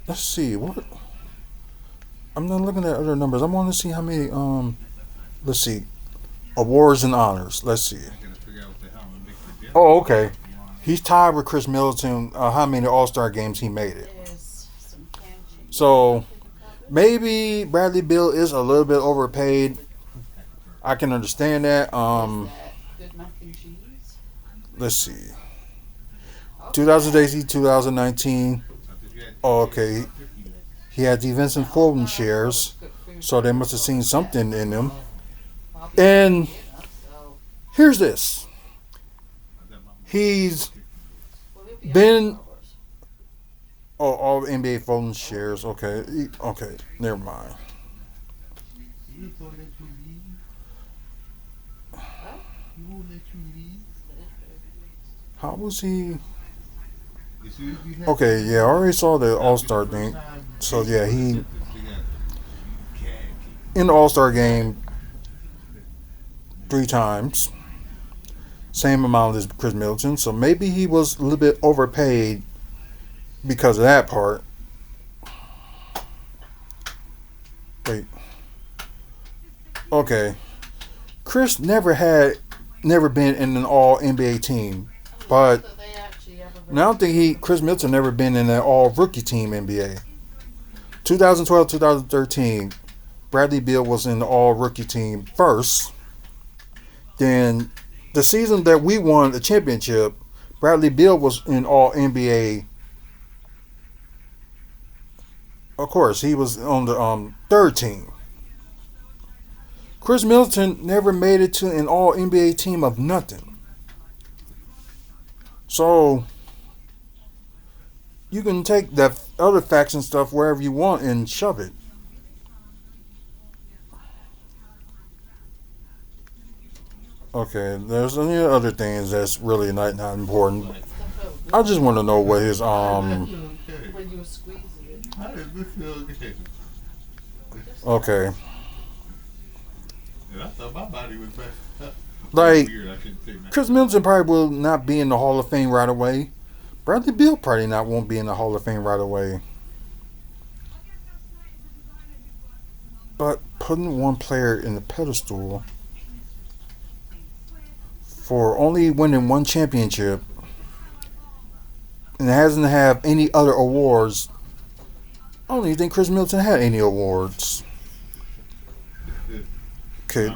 let's see what. I'm not looking at other numbers. I want to see how many. Let's see, awards and honors. Let's see. Oh, okay. He's tied with Chris Middleton. How many All-Star games he made it? So maybe Bradley Beal is a little bit overpaid. I can understand that. Let's see. 2019. Oh, okay. He had defensive folding shares, so they must have seen something in him. And here's this. He's been all NBA folding shares. Okay, never mind. How was he? Okay, yeah, I already saw the All-Star thing. So yeah, he in the All-Star game 3 times. Same amount as Chris Middleton. So maybe he was a little bit overpaid because of that part. Wait. Okay. Chris never been in an all NBA team. But now I think Chris Middleton never been in an all rookie team NBA. 2012-2013, Bradley Beal was in the all rookie team first. Then the season that we won the championship, Bradley Beal was in all NBA. Of course, he was on the third team. Chris Middleton never made it to an all NBA team of nothing. So you can take that other facts and stuff wherever you want and shove it. Okay, there's any other things that's really not important. I just want to know what his When you were squeezing it. How does this feel good? Okay. I thought my body was messed up. Like, Weird, I shouldn't say that. Chris Middleton probably will not be in the Hall of Fame right away. Bradley Beal probably won't be in the Hall of Fame right away. But putting one player in the pedestal for only winning one championship and hasn't have any other awards, I don't even think Chris Middleton had any awards. Okay.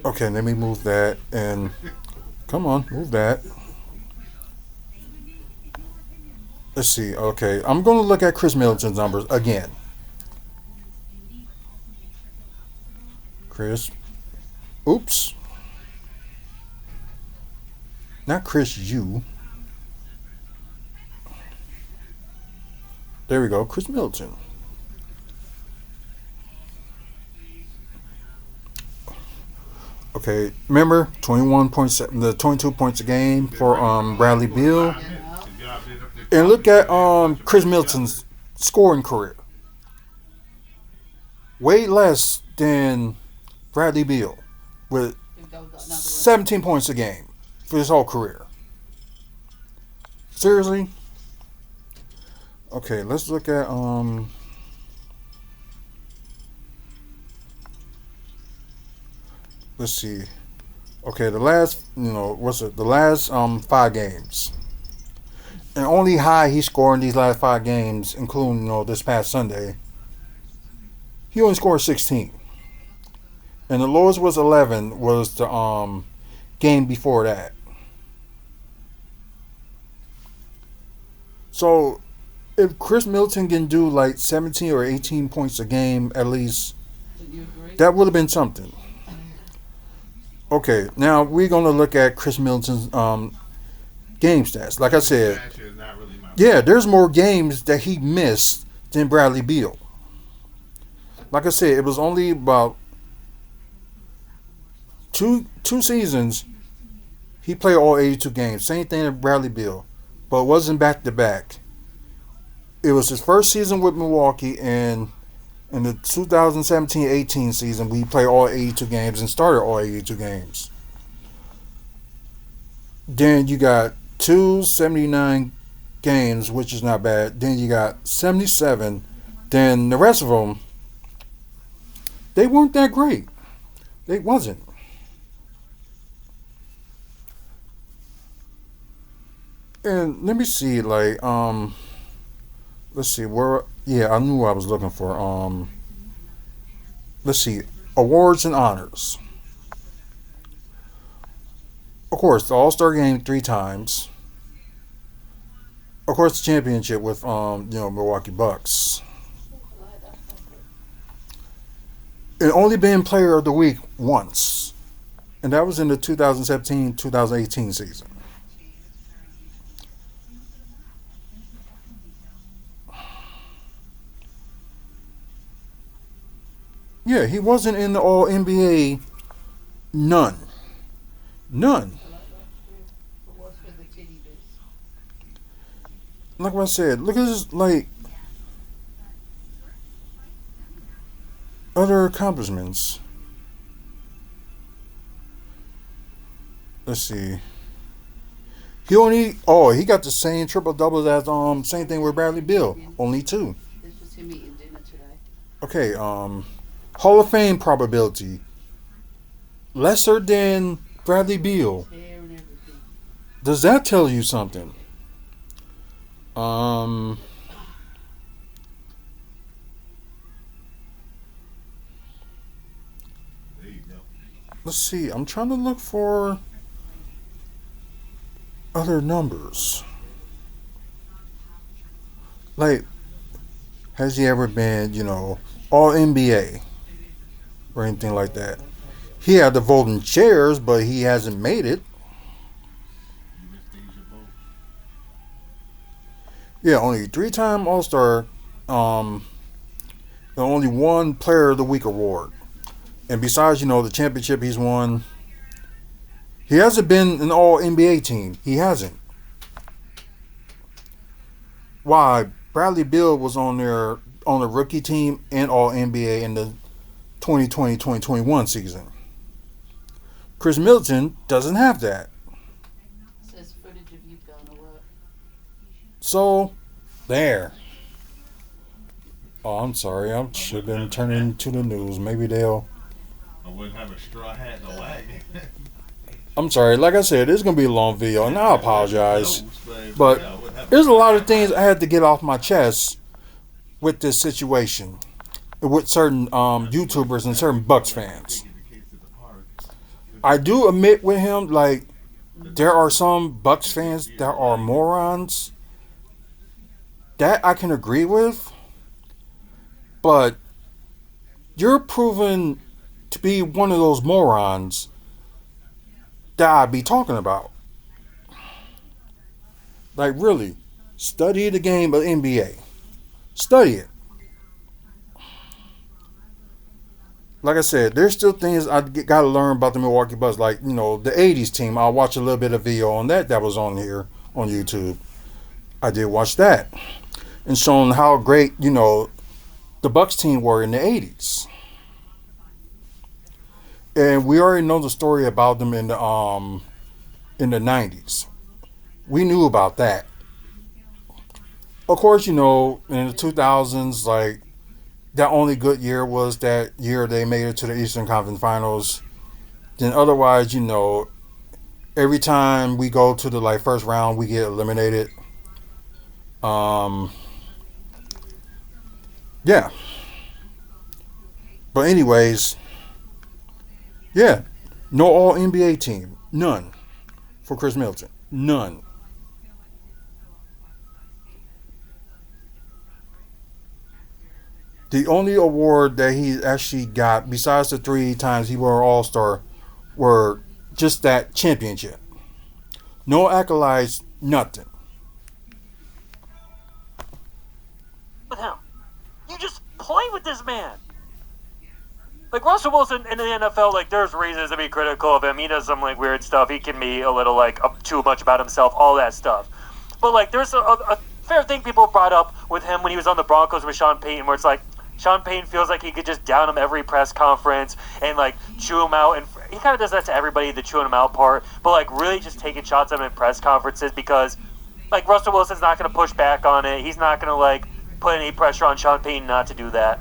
Okay, let me move that and come on, move that. Let's see. Okay, I'm going to look at Chris Middleton's numbers again. Chris. Oops. not Chris U. There we go, Chris Middleton. Okay, remember 21.7, the 22 points a game for Bradley Beal, and look at Chris Middleton's scoring career. Way less than Bradley Beal, with 17 points a game for his whole career. Seriously? Okay, let's look at let's see. Okay, the last, the last 5 games. And only high he scored in these last 5 games, including, this past Sunday, he only scored 16. And the lowest was 11, was the game before that. So if Chris Middleton can do like 17 or 18 points a game at least, that would have been something. Okay, now we're going to look at Chris Middleton's game stats. Like I said, yeah, there's more games that he missed than Bradley Beal. Like I said, it was only about two seasons he played all 82 games. Same thing as Bradley Beal, but it wasn't back to back. It was his first season with Milwaukee, and in the 2017-18 season, we played all 82 games and started all 82 games. Then you got 279 games, which is not bad. Then you got 77. Then the rest of them, they weren't that great. They wasn't. And let me see, like, let's see, where, yeah, I knew what I was looking for. Let's see, awards and honors. Of course, the All-Star game 3 times. Of course, the championship with, Milwaukee Bucks. And only been player of the week once. And that was in the 2017-2018 season. Yeah, he wasn't in the All-NBA. None. Like what I said, look at this, like, other accomplishments. Let's see. He got the same triple doubles as same thing with Bradley Beal. Only 2. This was him eating dinner today. Okay, Hall of Fame probability. Lesser than Bradley Beal. Does that tell you something? Let's see. I'm trying to look for other numbers. Like, has he ever been, All NBA or anything like that? He had the voting chairs, but he hasn't made it. Yeah, only 3-time All-Star. The only one Player of the Week award. And besides, the championship he's won, he hasn't been an All-NBA team. He hasn't. Why? Bradley Beal was on the rookie team and All-NBA in the 2020-2021 season. Chris Middleton doesn't have that. It says footage of you going to work. So, there. Oh, I'm sorry. I should have been turning to the news. Maybe they'll... I wouldn't have a straw hat and a wagon. I'm sorry. Like I said, it's going to be a long video, and I apologize. But there's a lot of things I had to get off my chest with this situation. With certain YouTubers and certain Bucks fans. I do admit with him, like, there are some Bucks fans that are morons. That I can agree with. But you're proven to be one of those morons that I'd be talking about. Like really, study the game of NBA. Study it. Like I said, there's still things I got to learn about the Milwaukee Bucks. Like the '80s team. I'll watch a little bit of video on that was on here on YouTube. I did watch that and showing how great the Bucks team were in the '80s. And we already know the story about them in the '90s. We knew about that. Of course, in the 2000s, like that only good year was that year they made it to the Eastern Conference Finals. Then otherwise, every time we go to the like first round, we get eliminated. Um, yeah. But anyways, yeah, no All NBA team, none for Chris Middleton, none. The only award that he actually got, besides the 3 times he won All Star, were just that championship. No accolades, nothing. With him, you just play with this man. Like Russell Wilson in the NFL, like there's reasons to be critical of him. He does some like weird stuff. He can be a little like up too much about himself, all that stuff. But like there's a fair thing people brought up with him when he was on the Broncos with Sean Payton, where it's like Sean Payton feels like he could just down him every press conference and like chew him out, and he kind of does that to everybody, the chewing him out part. But like really just taking shots at him in press conferences because like Russell Wilson's not going to push back on it. He's not going to like put any pressure on Sean Payton not to do that.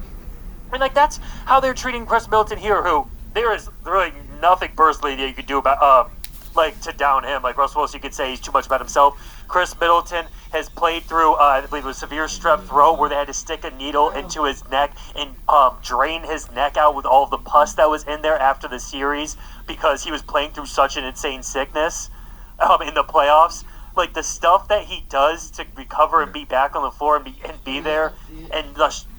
And like that's how they're treating Chris Middleton here, who there is really nothing personally that you could do about like to down him. Like Russell Wilson, you could say he's too much about himself. Chris Middleton has played through, I believe it was severe strep throat, where they had to stick a needle into his neck and drain his neck out with all of the pus that was in there after the series because he was playing through such an insane sickness in the playoffs. Like the stuff that he does to recover and be back on the floor and be there, and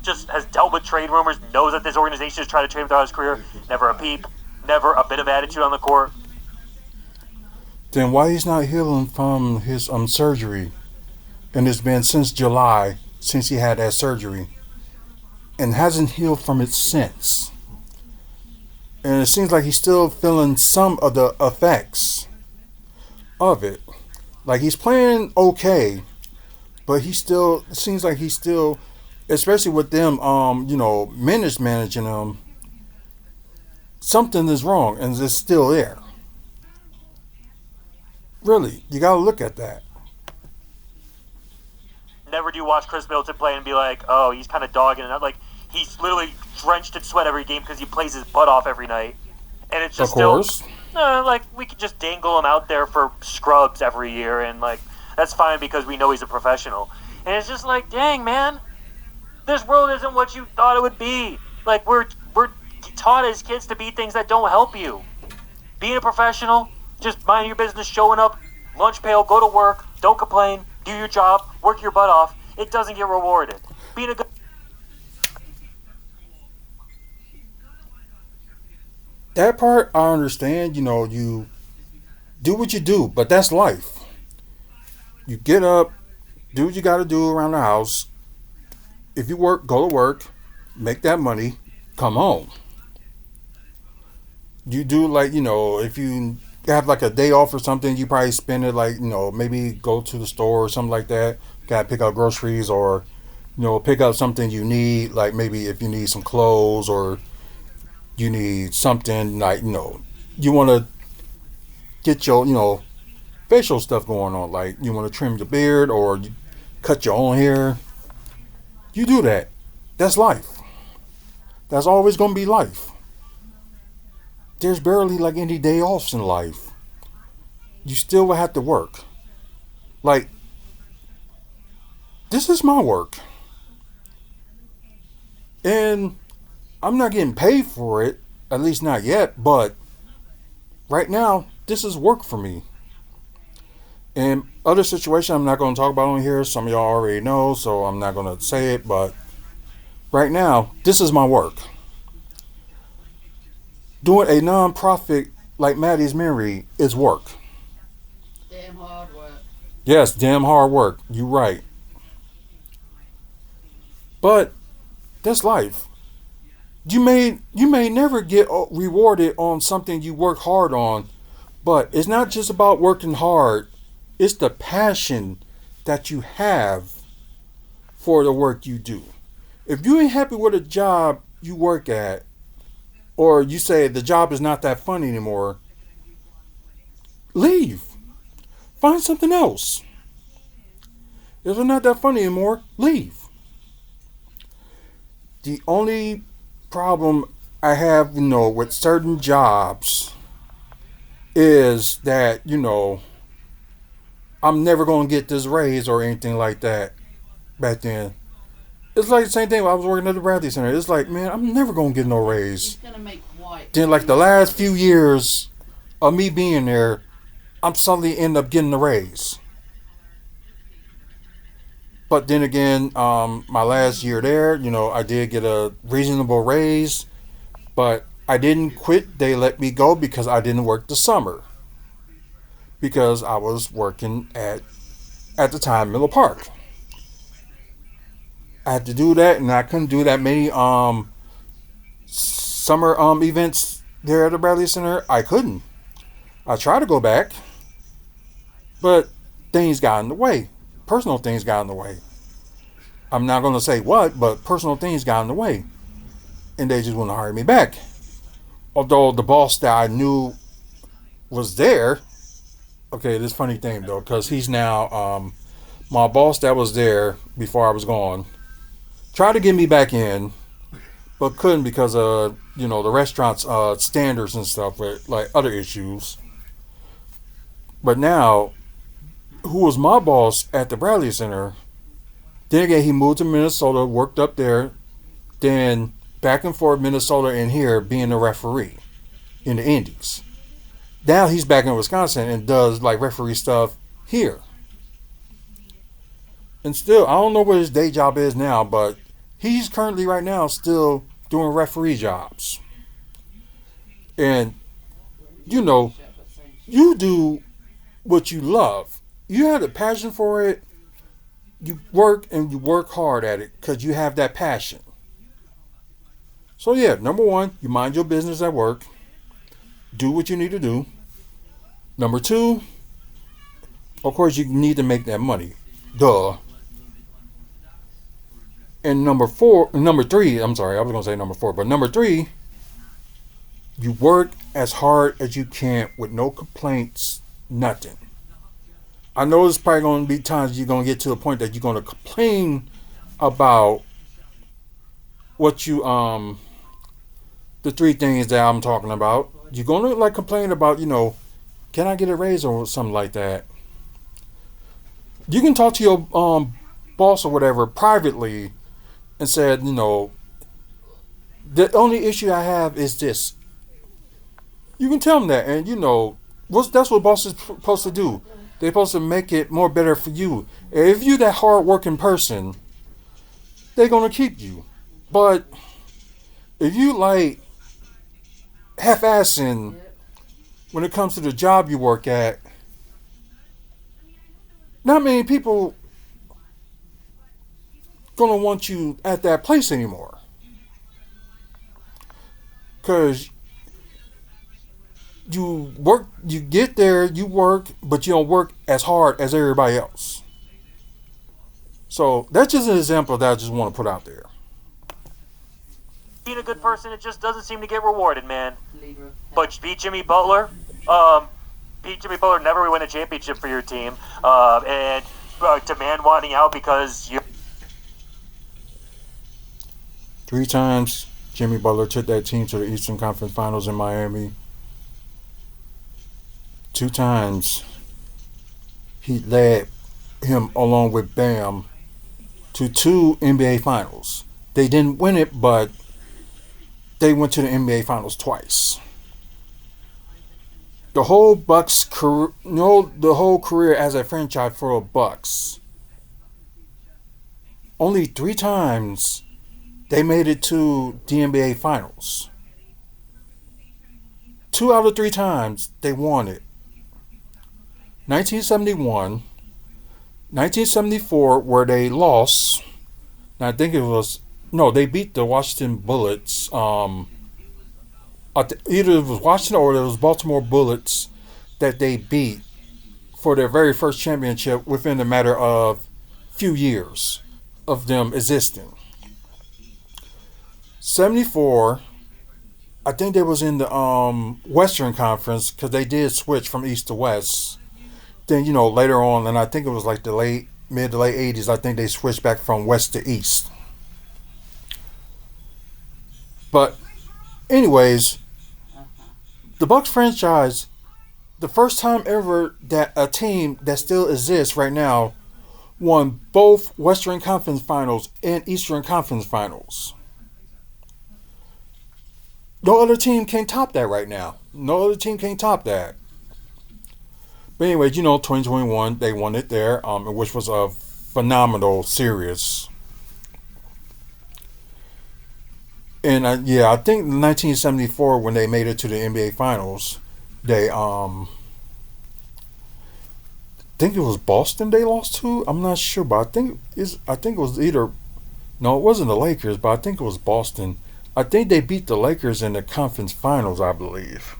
just has dealt with trade rumors, knows that this organization has tried to trade him throughout his career. Never a peep, never a bit of attitude on the court. Then why he's not healing from his surgery? And it's been since July since he had that surgery, and hasn't healed from it since. And it seems like he's still feeling some of the effects of it. Like he's playing okay, but he still it seems like he's still, especially with them, minutes managing him. Something is wrong, and it's still there. Really, you got to look at that. Never do you watch Chris Middleton play and be like, oh, he's kind of dogging it. Like he's literally drenched in sweat every game because he plays his butt off every night, and it's just Of course. still. Like we could just dangle him out there for scrubs every year, and like that's fine because we know he's a professional. And it's just like, dang man, this world isn't what you thought it would be. Like we're taught as kids to be things that don't help you. Being a professional, just mind your business, showing up, lunch pail, go to work, don't complain, do your job, work your butt off. It doesn't get rewarded. Being a good That part I understand. You do what you do, but that's life. You get up, do what you got to do around the house. If you work, go to work, make that money, come home. You do like, if you have like a day off or something, you probably spend it like, maybe go to the store or something like that. Got to pick up groceries or, pick up something you need, like maybe if you need some clothes or you need something like, you want to get your, facial stuff going on. Like you want to trim your beard or you cut your own hair. You do that. That's life. That's always going to be life. There's barely like any day offs in life. You still will have to work. Like, this is my work. And I'm not getting paid for it, at least not yet, but right now, this is work for me. And other situation I'm not going to talk about on here, some of y'all already know, so I'm not going to say it, but right now, this is my work. Doing a non-profit like Maddie's Mary is work. Damn hard work. Yes, damn hard work. You right. But that's life. You may never get rewarded on something you work hard on, but it's not just about working hard. It's the passion that you have for the work you do. If you ain't happy with a job you work at, or you say the job is not that fun anymore, leave. Find something else. If it's not that fun anymore, leave. The only problem I have, with certain jobs is that, I'm never going to get this raise or anything like that back then. It's like the same thing when I was working at the Bradley Center. It's like, man, I'm never going to get no raise. He's gonna make white. Then, like the last few years of me being there, I'm suddenly end up getting a raise. But then again, my last year there, I did get a reasonable raise, but I didn't quit. They let me go because I didn't work the summer because I was working at the time Miller Park. I had to do that, and I couldn't do that many summer events there at the Bradley Center. I couldn't. I tried to go back, but things got in the way. Personal things got in the way. I'm not going to say what, but personal things got in the way. And they just wouldn't hire me back. Although the boss that I knew was there, okay, this funny thing though, because he's now, my boss that was there before I was gone, tried to get me back in, but couldn't because of, the restaurant's standards and stuff with like other issues. But now, who was my boss at the Bradley Center, then again, he moved to Minnesota, worked up there, then back and forth Minnesota and here being a referee in the Indies. Now he's back in Wisconsin and does like referee stuff here. And still, I don't know what his day job is now, but he's currently right now still doing referee jobs. And, you do what you love. You have the passion for it. You work and you work hard at it because you have that passion. So yeah, number one, you mind your business at work. Do what you need to do. Number two, of course you need to make that money. Duh. And number three, I'm sorry, I was going to say number four, but number three, you work as hard as you can with no complaints, nothing. I know there's probably going to be times you're going to get to the point that you're going to complain about what you, the three things that I'm talking about. You're going to like complain about, can I get a raise or something like that? You can talk to your boss or whatever privately and said, the only issue I have is this. You can tell them that, and that's what bosses are supposed to do. They're supposed to make it more better for you. And if you're that hard-working person, they're gonna keep you. But if you like half-assing when it comes to the job you work at, not many people gonna want you at that place anymore. Cause you get there, you work, but you don't work as hard as everybody else. So that's just an example that I just want to put out there. Being a good person, it just doesn't seem to get rewarded, man. But beat Jimmy Butler. Jimmy Butler never win a championship for your team. And demand wanting out because you. 3 times Jimmy Butler took that team to the Eastern Conference Finals in Miami. 2 times he led him along with Bam to 2 NBA Finals. They didn't win it, but they went to the NBA Finals twice. The whole Bucks career, the whole career as a franchise for the Bucks, only 3 times they made it to the NBA Finals. 2 out of 3 times they won it. 1971, 1974, where they lost. And I think it was no, they beat the Washington Bullets. Either it was Washington or it was Baltimore Bullets that they beat for their very first championship within a matter of few years of them existing. 74, I think they was in the Western Conference because they did switch from East to West. Then later on, and I think it was like the mid to late 80s. I think they switched back from West to East. But anyways, the Bucks franchise, the first time ever that a team that still exists right now won both Western Conference Finals and Eastern Conference Finals. No other team can top that right now. No other team can top that. But anyway, 2021, they won it there, which was a phenomenal series. And I think in 1974, when they made it to the NBA Finals, they think it was Boston they lost to. I'm not sure, but I think it was either no, it wasn't the Lakers, but I think it was Boston. I think they beat the Lakers in the conference finals, I believe,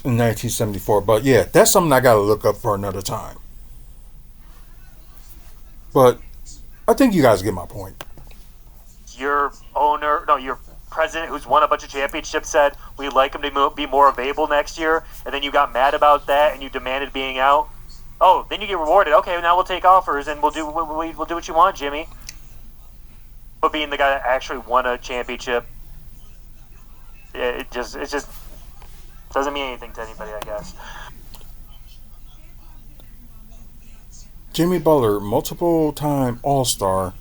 in 1974. But yeah, that's something I got to look up for another time. But I think you guys get my point. Your president, who's won a bunch of championships, said we'd like him to be more available next year, and then you got mad about that and you demanded being out. Oh, then you get rewarded. Okay, now we'll take offers and we'll do what you want, Jimmy. But being the guy that actually won a championship, it just doesn't mean anything to anybody, I guess. Jimmy Butler, multiple time All-Star,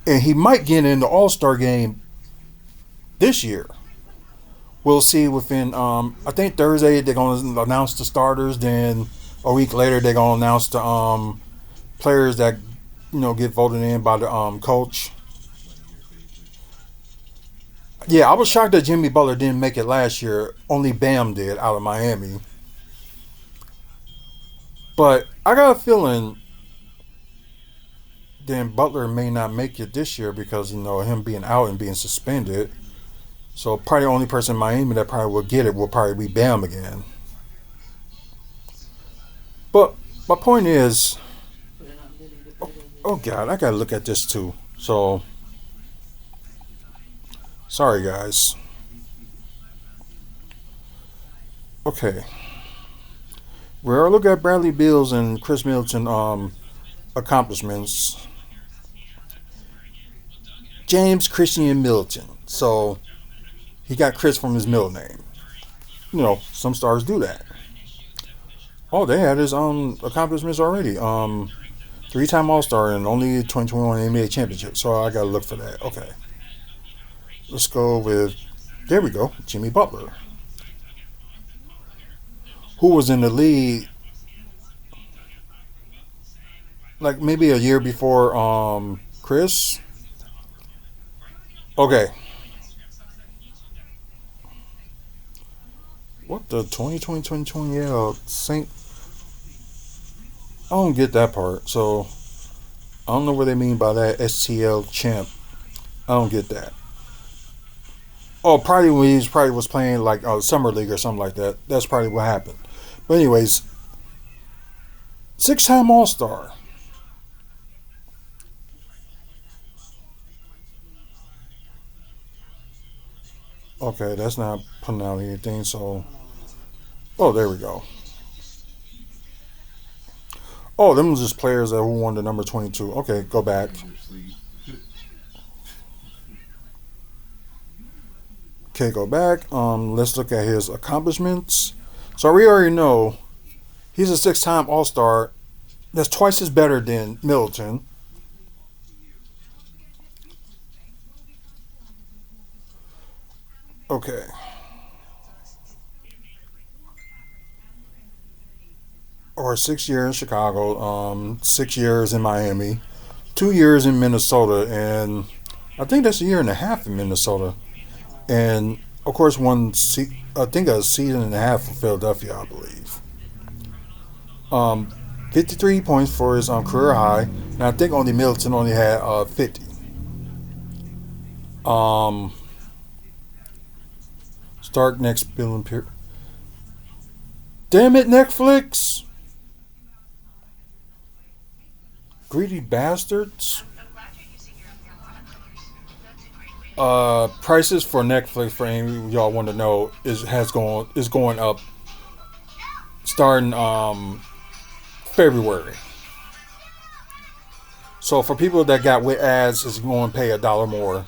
and he might get in the All-Star game this year. We'll see within, I think Thursday they're going to announce the starters. Then a week later they're going to announce the players that, get voted in by the coach. Yeah, I was shocked that Jimmy Butler didn't make it last year. Only Bam did out of Miami. But I got a feeling then Butler may not make it this year because, him being out and being suspended. So probably the only person in Miami that probably will get it will probably be Bam again. But my point is, oh God, I got to look at this too. So, sorry guys. Okay. We'll look at Bradley Beal's and Chris Middleton accomplishments. James Christian Middleton. So he got Chris from his middle name. Some stars do that. Oh, they had his accomplishments already. 3-time All-Star and only 2021 NBA championship. So I gotta look for that. Okay. Let's go with, there we go, Jimmy Butler, who was in the league like maybe a year before Chris. Okay. What the 2020, yeah, Saint. I don't get that part. So I don't know what they mean by that STL champ. I don't get that. Oh, probably when he was playing like summer league or something like that. That's probably what happened. But anyways, 6-time All-Star. Okay, that's not putting out anything. So, oh, there we go. Oh, them was just players that who won the number 22. Okay, go back. Okay, go back. Let's look at his accomplishments. So we already know he's a 6-time All-Star. That's twice as better than Middleton. Okay. Or 6 years in Chicago, 6 years in Miami, 2 years in Minnesota, and I think that's a year and a half in Minnesota. And of course, I think a season and a half for Philadelphia, I believe. 53 points for his career high, and I think only Middleton only had 50. Start next billing period. Damn it, Netflix! Greedy bastards. Prices for Netflix, for any of y'all want to know, is going up starting February. So for people that got with ads, it's going to pay $1 more.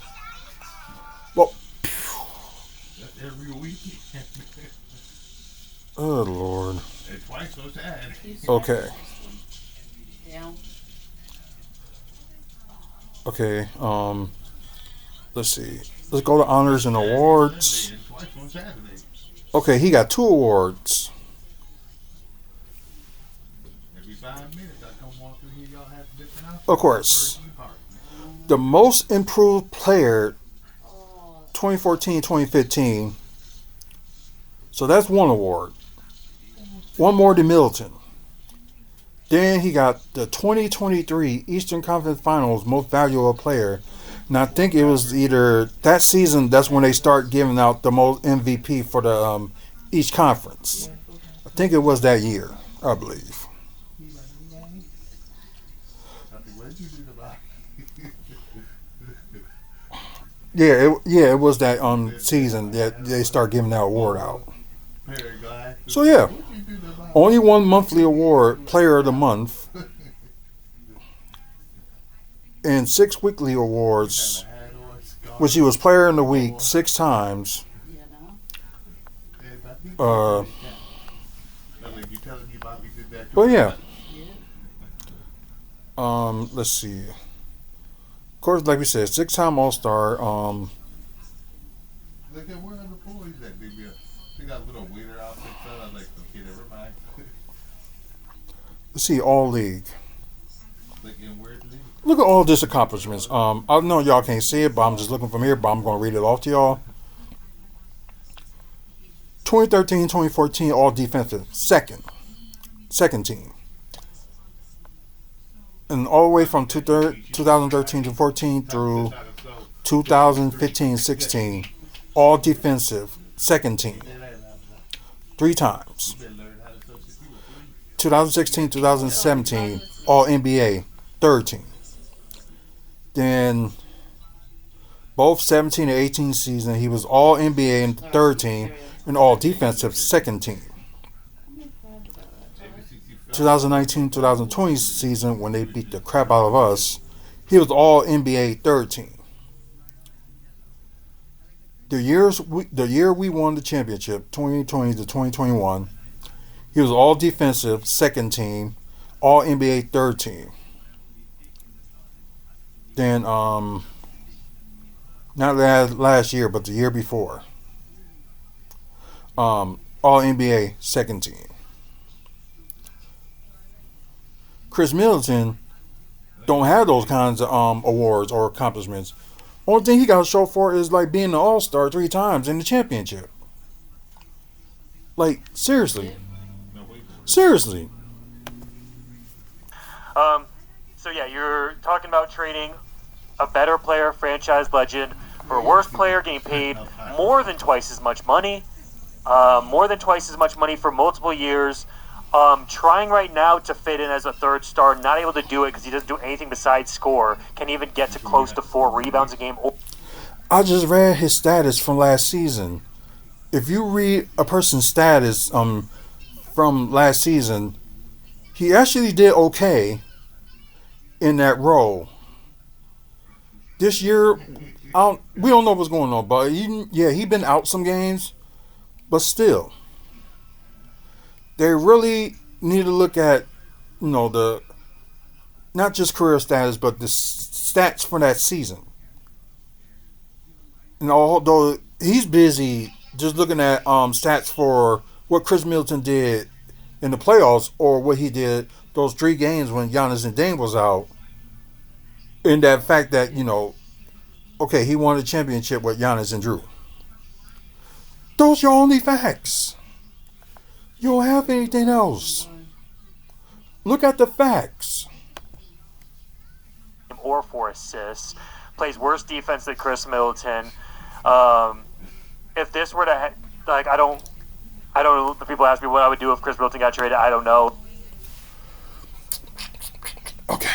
Well, That's every week. oh Lord. And twice so sad. Okay. Yeah. Okay. Let's see. Let's go to honors and awards. And twice on Saturday. Okay, he got 2 awards. Every 5 minutes I come walk through here, y'all have different outfits. Of course. First part. The most improved player 2014-2015. So that's 1 award. 1 more than Middleton. Then he got the 2023 Eastern Conference Finals most valuable player. And I think it was either that season, that's when they start giving out the most MVP for the each conference. I think it was that year, I believe. What did you do about It was that season that they start giving that award out. Paraglide? So yeah, What you do about only 1 monthly award, Player of the Month, and 6 weekly awards, a hat or a scarf? which he was Player of the Week 6 times. You know. Like you telling me Bobby did that too? But yeah, Yeah. let's see. Of course, like we said, 6-time All-Star. Look at where are the boys at? They got little waiter outfits on. I was like, okay, never mind. Let's see, All League. Like, and where's the Look at all these accomplishments. I know y'all can't see it, but I'm just looking from here. But I'm going to read it off to y'all. 2013-2014 All Defensive, second team. And all the way from 2013 to 14 through 2015-16, All Defensive, second team, 3 times. 2016-2017, All NBA, third team. Then both 17 and 18 season, he was All NBA in the third team and All Defensive, second team. 2019-2020 season, when they beat the crap out of us, he was All NBA third team. The year we won the championship, 2020 to 2021, he was All Defensive second team, All NBA third team. Then not last year, but the year before, All NBA second team. Chris Middleton don't have those kinds of awards or accomplishments. Only thing he got to show for is like being an All-Star 3 times in the championship. Like seriously. So yeah, you're talking about trading a better player, franchise legend, for a worse player, getting paid more than twice as much money, for multiple years. Trying right now to fit in as a third star, not able to do it because he doesn't do anything besides score. Can't even get to close to 4 rebounds a game. I just read his status from last season. If you read a person's status from last season, he actually did okay in that role. This year, we don't know what's going on, but he been out some games, but still. They really need to look at, the not just career status, but the stats for that season. And although he's busy just looking at stats for what Chris Middleton did in the playoffs or what he did those 3 games when Giannis and Dame was out, and that fact that, okay, he won a championship with Giannis and Drew. Those are your only facts. You don't have anything else. Look at the facts. Or 4 assists. Plays worse defense than Chris Middleton. If this were to I don't know. People ask me what I would do if Chris Middleton got traded. I don't know. Okay.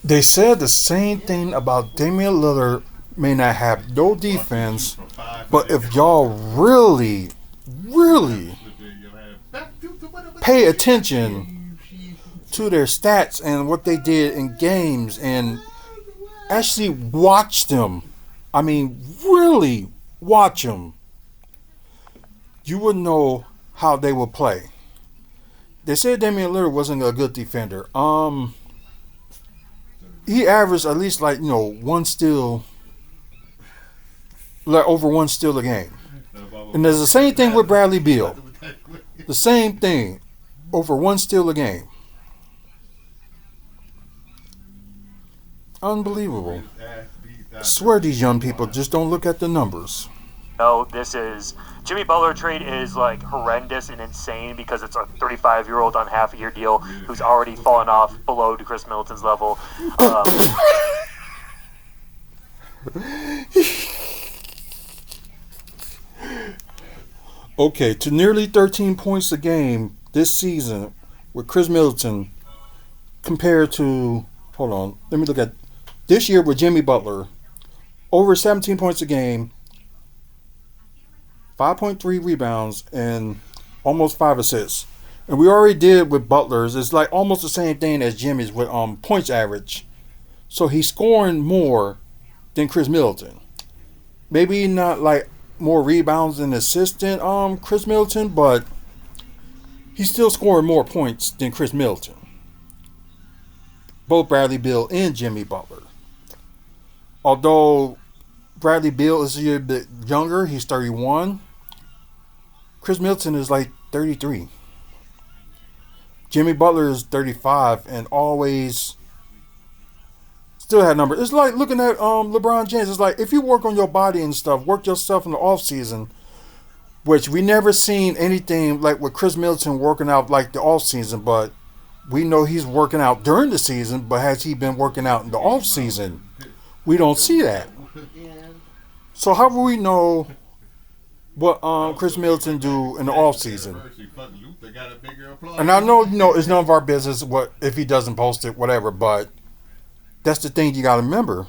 They said the same thing about Damian Lillard may not have no defense, but if y'all really pay attention to their stats and what they did in games and actually watch them, I mean really watch them, you would know how they would play. They said Damian Lillard wasn't a good defender. He averaged at least one steal, over one steal a game. And there's the same thing with Bradley Beal. The same thing, over one steal a game. Unbelievable. I swear these young people just don't look at the numbers. No, this is Jimmy Butler trade is horrendous and insane because it's a 35-year-old on half-a-year deal who's already fallen off below to Chris Middleton's level. Okay, to nearly 13 points a game this season with Chris Middleton compared to, hold on, let me look at this year with Jimmy Butler, over 17 points a game, 5.3 rebounds, and almost 5 assists. And we already did with Butler's. It's almost the same thing as Jimmy's with points average. So he's scoring more than Chris Middleton. Maybe not more rebounds and assists than Chris Middleton, but he's still scoring more points than Chris Middleton. Both Bradley Beal and Jimmy Butler. Although Bradley Beal is a bit younger, he's 31. Chris Middleton is 33. Jimmy Butler is 35 and always still had numbers. It's like looking at LeBron James. It's like if you work on your body and stuff, work yourself in the off season, which we never seen anything like with Chris Middleton working out the off season, but we know he's working out during the season. But has he been working out in the off season? We don't see that. So how will we know what Chris Middleton do in the off season? And I know it's none of our business what if he doesn't post it, whatever. But that's the thing you got to remember.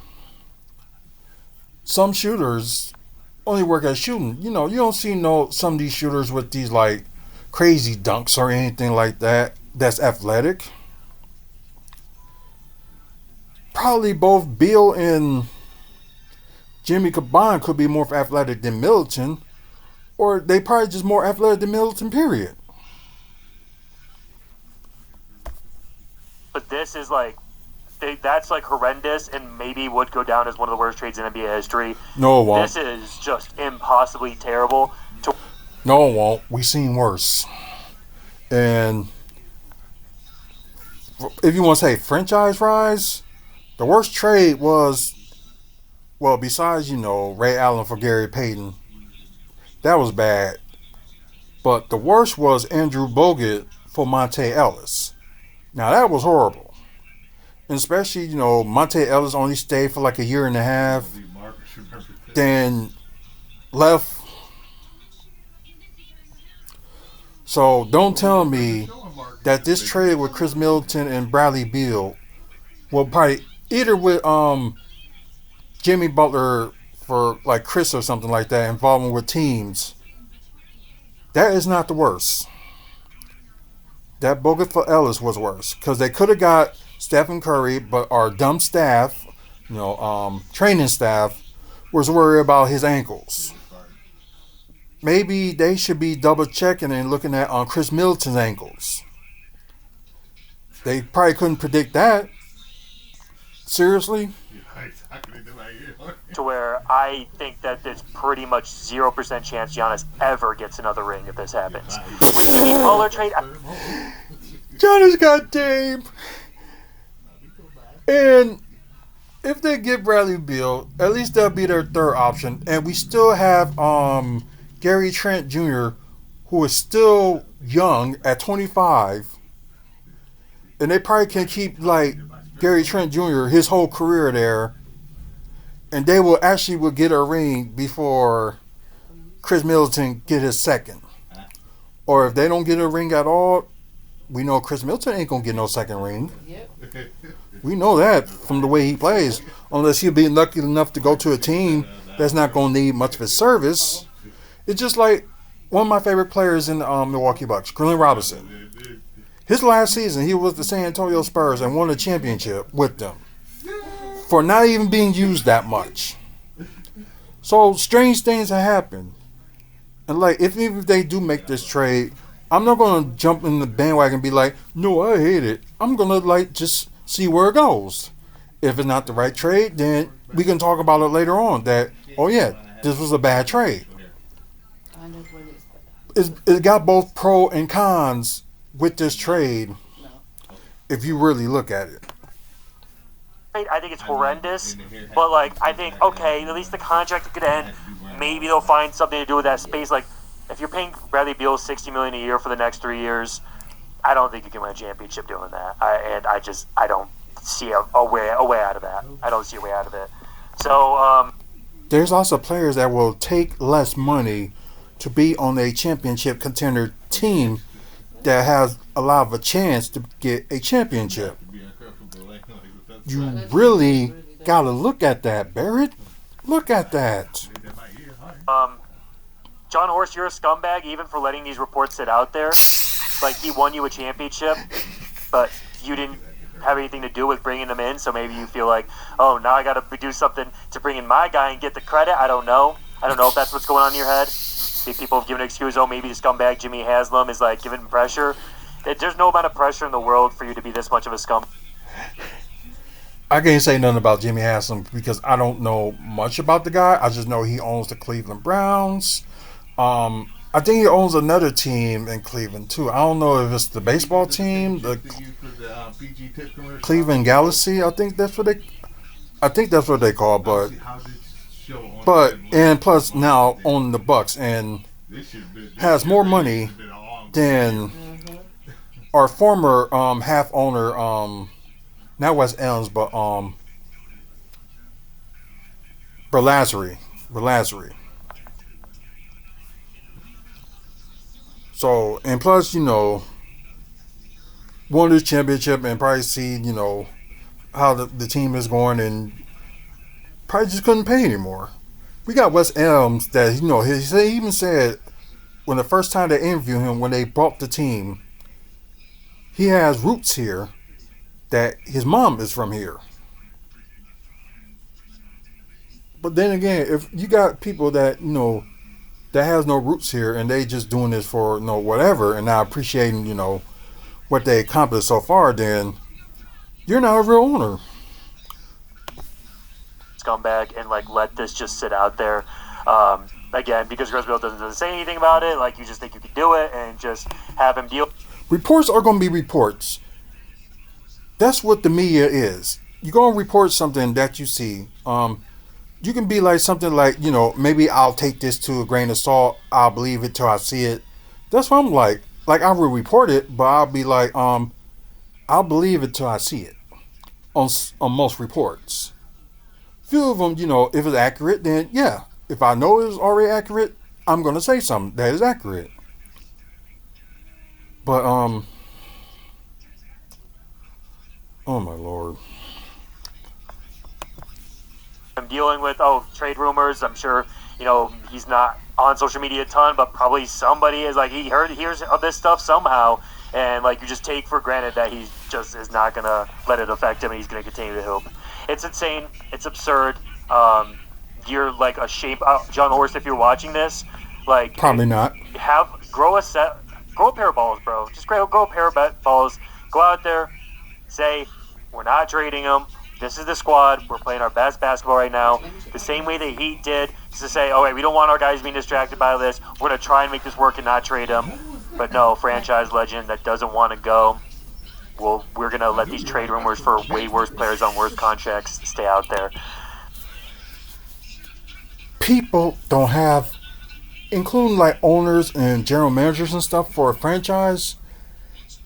Some shooters only work at shooting. You don't see some of these shooters with these crazy dunks or anything like that. That's athletic. Probably both Beal and Jimmy combined could be more athletic than Middleton, or they probably just more athletic than Middleton, period. But this is that's horrendous and maybe would go down as one of the worst trades in NBA history. No, it won't. This is just impossibly terrible. No, it won't. We've seen worse. And if you want to say franchise rise, the worst trade was, well, besides, Ray Allen for Gary Payton, that was bad. But the worst was Andrew Bogut for Monte Ellis. Now, that was horrible. And especially, Monte Ellis only stayed for a year and a half, then left. So don't tell me that this trade with Chris Middleton and Bradley Beal will probably either with Jimmy Butler for Chris or something like that, involving with teams. That is not the worst. That Bogut for Ellis was worse because they could have got Stephen Curry, but our dumb staff, training staff, was worried about his ankles. Maybe they should be double checking and looking at Chris Middleton's ankles. They probably couldn't predict that. Seriously? To where I think that there's pretty much 0% chance Giannis ever gets another ring if this happens. With Jimmy Butler trade, Giannis got Dame. And if they get Bradley Beal, at least that'll be their third option. And we still have Gary Trent Jr., who is still young at 25, and they probably can keep like Gary Trent Jr. his whole career there, and they will get a ring before Chris Middleton get his second. Or if they don't get a ring at all, we know Chris Middleton ain't gonna get no second ring. Yep. We know that from the way he plays, unless he'll be lucky enough to go to a team that's not gonna need much of his service. It's just like one of my favorite players in the Milwaukee Bucks, Glenn Robinson. His last season, he was the San Antonio Spurs and won a championship with them for not even being used that much. So strange things have happened. And like, even if they do make this trade, I'm not gonna jump in the bandwagon and be like, no, I hate it. I'm gonna like just see where it goes. If it's not the right trade, then we can talk about it later on. That, oh yeah, this was a bad trade. It got both pro and cons with this trade. If you really look at it, I think it's horrendous, but like I think okay, at least the contract could end. Maybe they'll find something to do with that space. Like if you're paying Bradley Beal $60 million a year for the next 3 years, I don't think you can win a championship doing that. I don't see a way out of that. I don't see a way out of it. So there's also players that will take less money to be on a championship contender team that has a lot of a chance to get a championship. You really gotta look at that, Barrett. Look at that. John Horst, you're a scumbag even for letting these reports sit out there. Like he won you a championship, but you didn't have anything to do with bringing him in. So maybe you feel like, oh, now I got to do something to bring in my guy and get the credit. I don't know if that's what's going on in your head. Maybe people have given an excuse. Oh, maybe the scumbag Jimmy Haslam is like giving him pressure. There's no amount of pressure in the world for you to be this much of a scum. I can't say nothing about Jimmy Haslam because I don't know much about the guy. I just know he owns the Cleveland Browns. I think he owns another team in Cleveland too. I don't know if it's the baseball team, the Cleveland Galaxy. I think that's what they call it, but and plus now on the Bucks and has more money than our former half owner, not West Elms, but Berlazari. So, and plus, won this championship and probably see, how the team is going and probably just couldn't pay anymore. We got West Elms that, he even said when the first time they interviewed him, when they bought the team, he has roots here, that his mom is from here. But then again, if you got people that, that has no roots here and they just doing this for whatever and not appreciating what they accomplished so far, then you're not a real owner. Scumbag and like let this just sit out there again because Chris Bill doesn't say anything about it. Like you just think you could do it and just have him deal. Reports are going to be reports. That's what the media is. You're going to report something that you see. You can be like something like, maybe I'll take this to a grain of salt. I'll believe it till I see it. That's what I'm like. Like I will report it, but I'll be like, I'll believe it till I see it. On most reports. Few of them, if it's accurate, then yeah. If I know it's already accurate, I'm going to say something that is accurate. But, oh my Lord. I'm dealing with trade rumors. I'm sure he's not on social media a ton, but probably somebody is like he hears of this stuff somehow, and like you just take for granted that he just is not gonna let it affect him, and he's gonna continue to hoop. It's insane. It's absurd. You're like a shape, John Horst. If you're watching this, like probably not. Grow a pair of balls, bro. Just grow a pair of balls. Go out there, say we're not trading him. This is the squad. We're playing our best basketball right now. The same way the Heat did, just to say, we don't want our guys being distracted by this. We're going to try and make this work and not trade him. But no, franchise legend that doesn't want to go. Well, we're going to let these trade rumors for way worse players on worse contracts stay out there. People don't have including like owners and general managers and stuff for a franchise,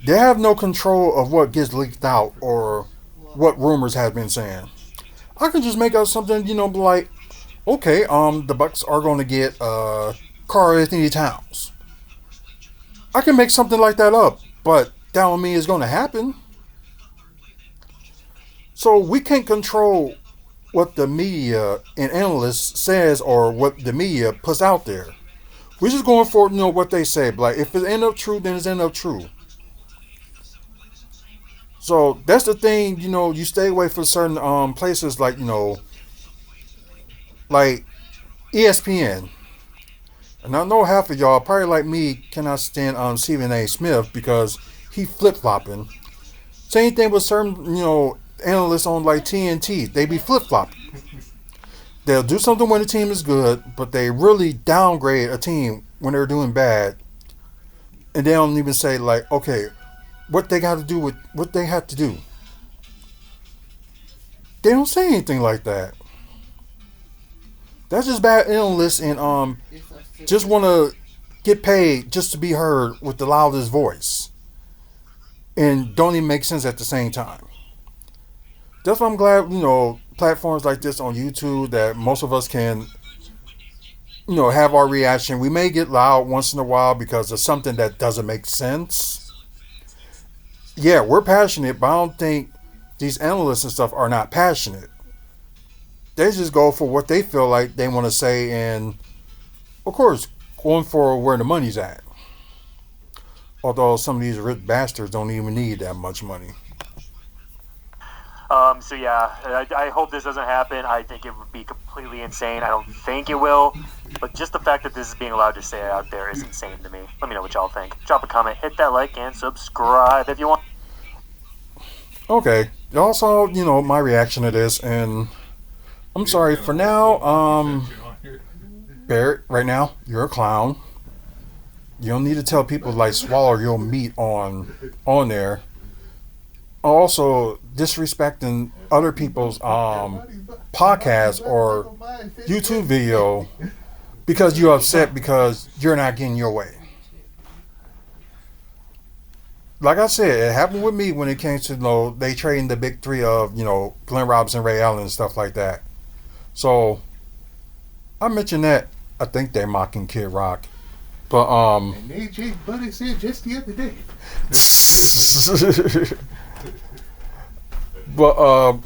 they have no control of what gets leaked out or what rumors have been saying. I can just make up something, like, okay, the Bucks are going to get Karl Anthony Towns. I can make something like that up, but that don't mean it's going to happen. So we can't control what the media and analysts says or what the media puts out there. We're just going for what they say. Like if it end up true, then it's end up true. So that's the thing. You stay away from certain places like like ESPN. And I know half of y'all, probably like me, cannot stand Stephen A. Smith because he flip flopping. Same thing with certain analysts on like TNT. They be flip flopping. They'll do something when the team is good, but they really downgrade a team when they're doing bad. And they don't even say like, okay, what they got to do with what they have to do. They don't say anything like that. That's just bad analysts and just want to get paid just to be heard with the loudest voice. And don't even make sense at the same time. That's why I'm glad, platforms like this on YouTube that most of us can, have our reaction. We may get loud once in a while because of something that doesn't make sense. Yeah, we're passionate, but I don't think these analysts and stuff are not passionate. They just go for what they feel like they want to say and, of course, going for where the money's at. Although some of these rich bastards don't even need that much money. So yeah, I hope this doesn't happen. I think it would be completely insane. I don't think it will, but just the fact that this is being allowed to say out there is insane to me. Let me know what y'all think. Drop a comment, hit that like, and subscribe if you want. Okay, y'all saw, my reaction to this, and I'm sorry for now. Barrett, right now, you're a clown. You don't need to tell people like swallow your meat on there. Also, disrespecting other people's podcast or YouTube video because you're upset because you're not getting your way. Like I said, it happened with me when it came to they trading the big three of Glenn Robinson, Ray Allen, and stuff like that. So I mentioned that. I think they're mocking Kid Rock, but And AJ Buddy said just the other day. But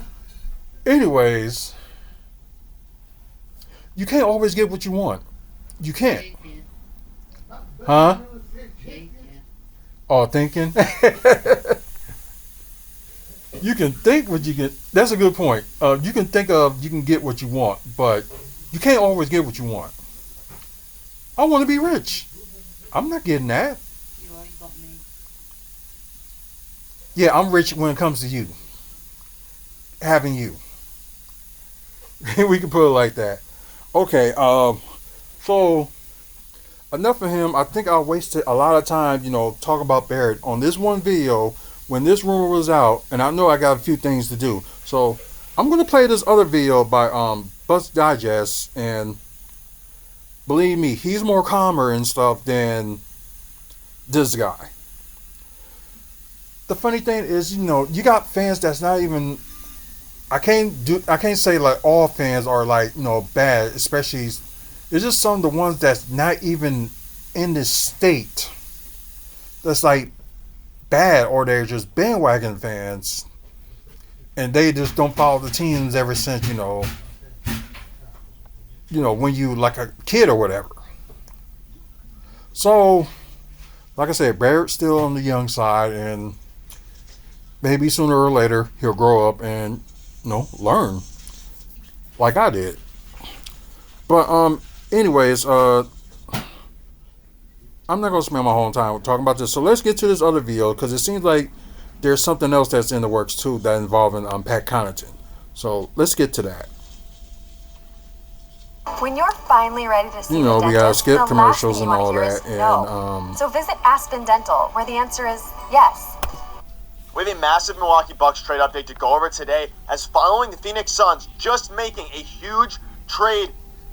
anyways, you can't always get what you want. You can't. Huh? Oh, thinking? You can think what you get. That's a good point. You can think you can get what you want, but you can't always get what you want. I want to be rich. I'm not getting that. You already got me. Yeah, I'm rich when it comes to you. Having you. We can put it like that. Okay, so enough of him. I think I wasted a lot of time, talking about Barrett on this one video when this rumor was out, and I know I got a few things to do. So I'm gonna play this other video by Bus Digest, and believe me, he's more calmer and stuff than this guy. The funny thing is, you got fans that's not even. I can't say like all fans are like bad, especially it's just some of the ones that's not even in this state that's like bad, or they're just bandwagon fans and they just don't follow the teams ever since when you like a kid or whatever. So like I said, Barrett's still on the young side, and maybe sooner or later he'll grow up and learn like I did. But anyways, I'm not gonna spend my whole time talking about this. So let's get to this other video because it seems like there's something else that's in the works too that involving Pat Connaughton. So let's get to that. When you're finally ready to see the we gotta dentist, skip the commercials last thing and you all wanna hear that, is no. and So visit Aspen Dental, where the answer is yes. We have a massive Milwaukee Bucks trade update to go over today, as following the Phoenix Suns just making a huge trade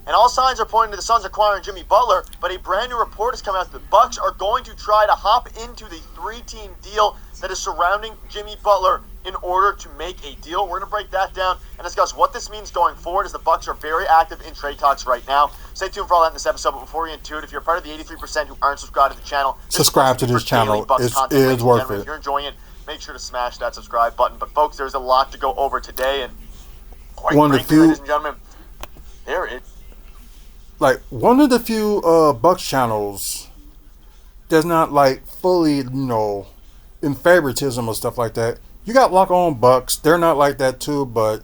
And all signs are pointing to the Suns acquiring Jimmy Butler, but a brand new report has come out that the Bucks are going to try to hop into the 3-team deal that is surrounding Jimmy Butler in order to make a deal. We're going to break that down and discuss what this means going forward, as the Bucks are very active in trade talks right now. Stay tuned for all that in this episode, but before we get into it, if you're part of the 83% who aren't subscribed to the channel, subscribe to this channel. It is worth it. If you're enjoying it, make sure to smash that subscribe button. But folks, there's a lot to go over today, and quite frankly, ladies and gentlemen, there it is. Like, one of the few Bucks channels that's not like fully, in favoritism or stuff like that. You got Lock On Bucks. They're not like that too, but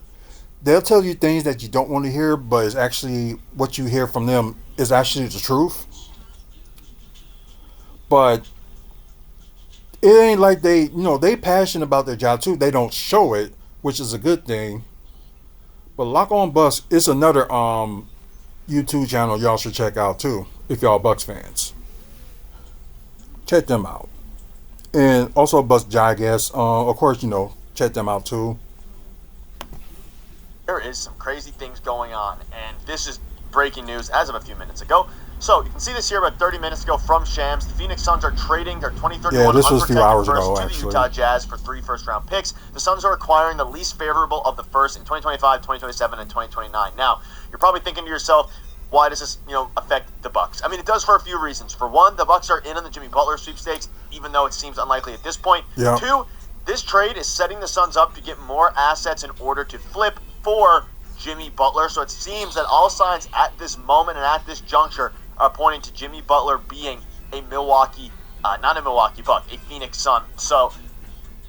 they'll tell you things that you don't want to hear, but it's actually what you hear from them is actually the truth. But it ain't like they passionate about their job too. They don't show it, which is a good thing. But Lock On Bucks is another YouTube channel y'all should check out too, if y'all Bucks fans. Check them out. And also Bucks Digest, of course, check them out too. There is some crazy things going on, and this is breaking news as of a few minutes ago. So you can see this here about 30 minutes ago from Shams. The Phoenix Suns are trading their 2031 this was a few hours first ago, to actually. the Utah Jazz for 3 first-round picks. The Suns are acquiring the least favorable of the first in 2025, 2027, and 2029. Now, you're probably thinking to yourself, why does this, affect the Bucks? I mean, it does for a few reasons. For one, the Bucks are in on the Jimmy Butler sweepstakes, even though it seems unlikely at this point. Yeah. 2, this trade is setting the Suns up to get more assets in order to flip for Jimmy Butler. So it seems that all signs at this moment and at this juncture are pointing to Jimmy Butler being a Phoenix Sun. So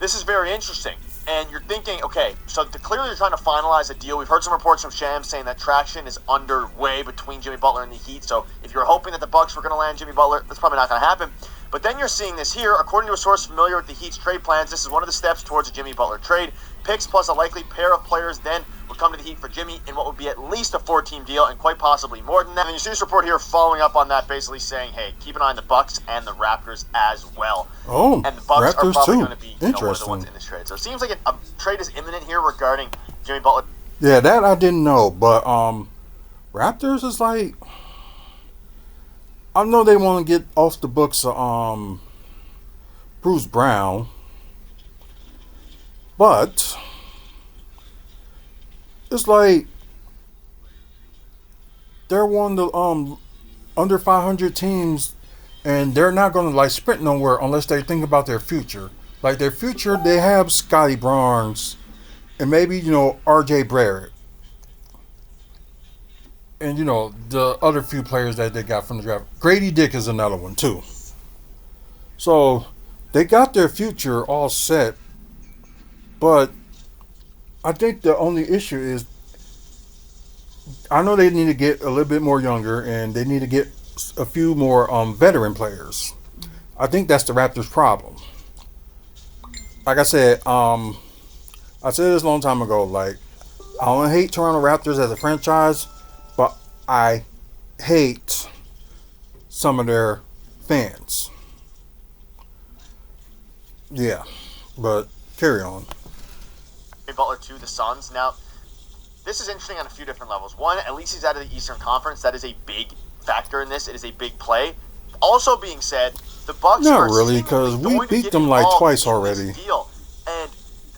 this is very interesting. And you're thinking, okay, so clearly they're trying to finalize a deal. We've heard some reports from Shams saying that traction is underway between Jimmy Butler and the Heat. So if you're hoping that the Bucks were going to land Jimmy Butler, that's probably not going to happen. But then you're seeing this here. According to a source familiar with the Heat's trade plans, this is one of the steps towards a Jimmy Butler trade. Picks plus a likely pair of players then would come to the Heat for Jimmy in what would be at least a 4-team deal and quite possibly more than that. And you see this report here following up on that, basically saying, hey, keep an eye on the Bucks and the Raptors as well. Oh, and the Bucks Raptors are probably too. going to be one of the ones in this trade. So it seems like a trade is imminent here regarding Jimmy Butler. Yeah, that I didn't know, but Raptors is like, I know they want to get off the books Bruce Brown, but it's like they're one of the under 500 teams, and they're not going to like sprint nowhere unless they think about their future. Like their future, they have Scotty Barnes and maybe R.J. Barrett, and the other few players that they got from the draft. Grady Dick is another one too. So they got their future all set, but I think the only issue is, I know they need to get a little bit more younger, and they need to get a few more veteran players. I think that's the Raptors' problem. Like I said, I said this a long time ago. Like, I don't hate Toronto Raptors as a franchise, but I hate some of their fans. Yeah, but carry on. Butler to the Suns. Now, this is interesting on a few different levels. One, at least he's out of the Eastern Conference. That is a big factor in this. It is a big play. Also being said, the Bucks not are really, because we beat them like twice already. Deal. And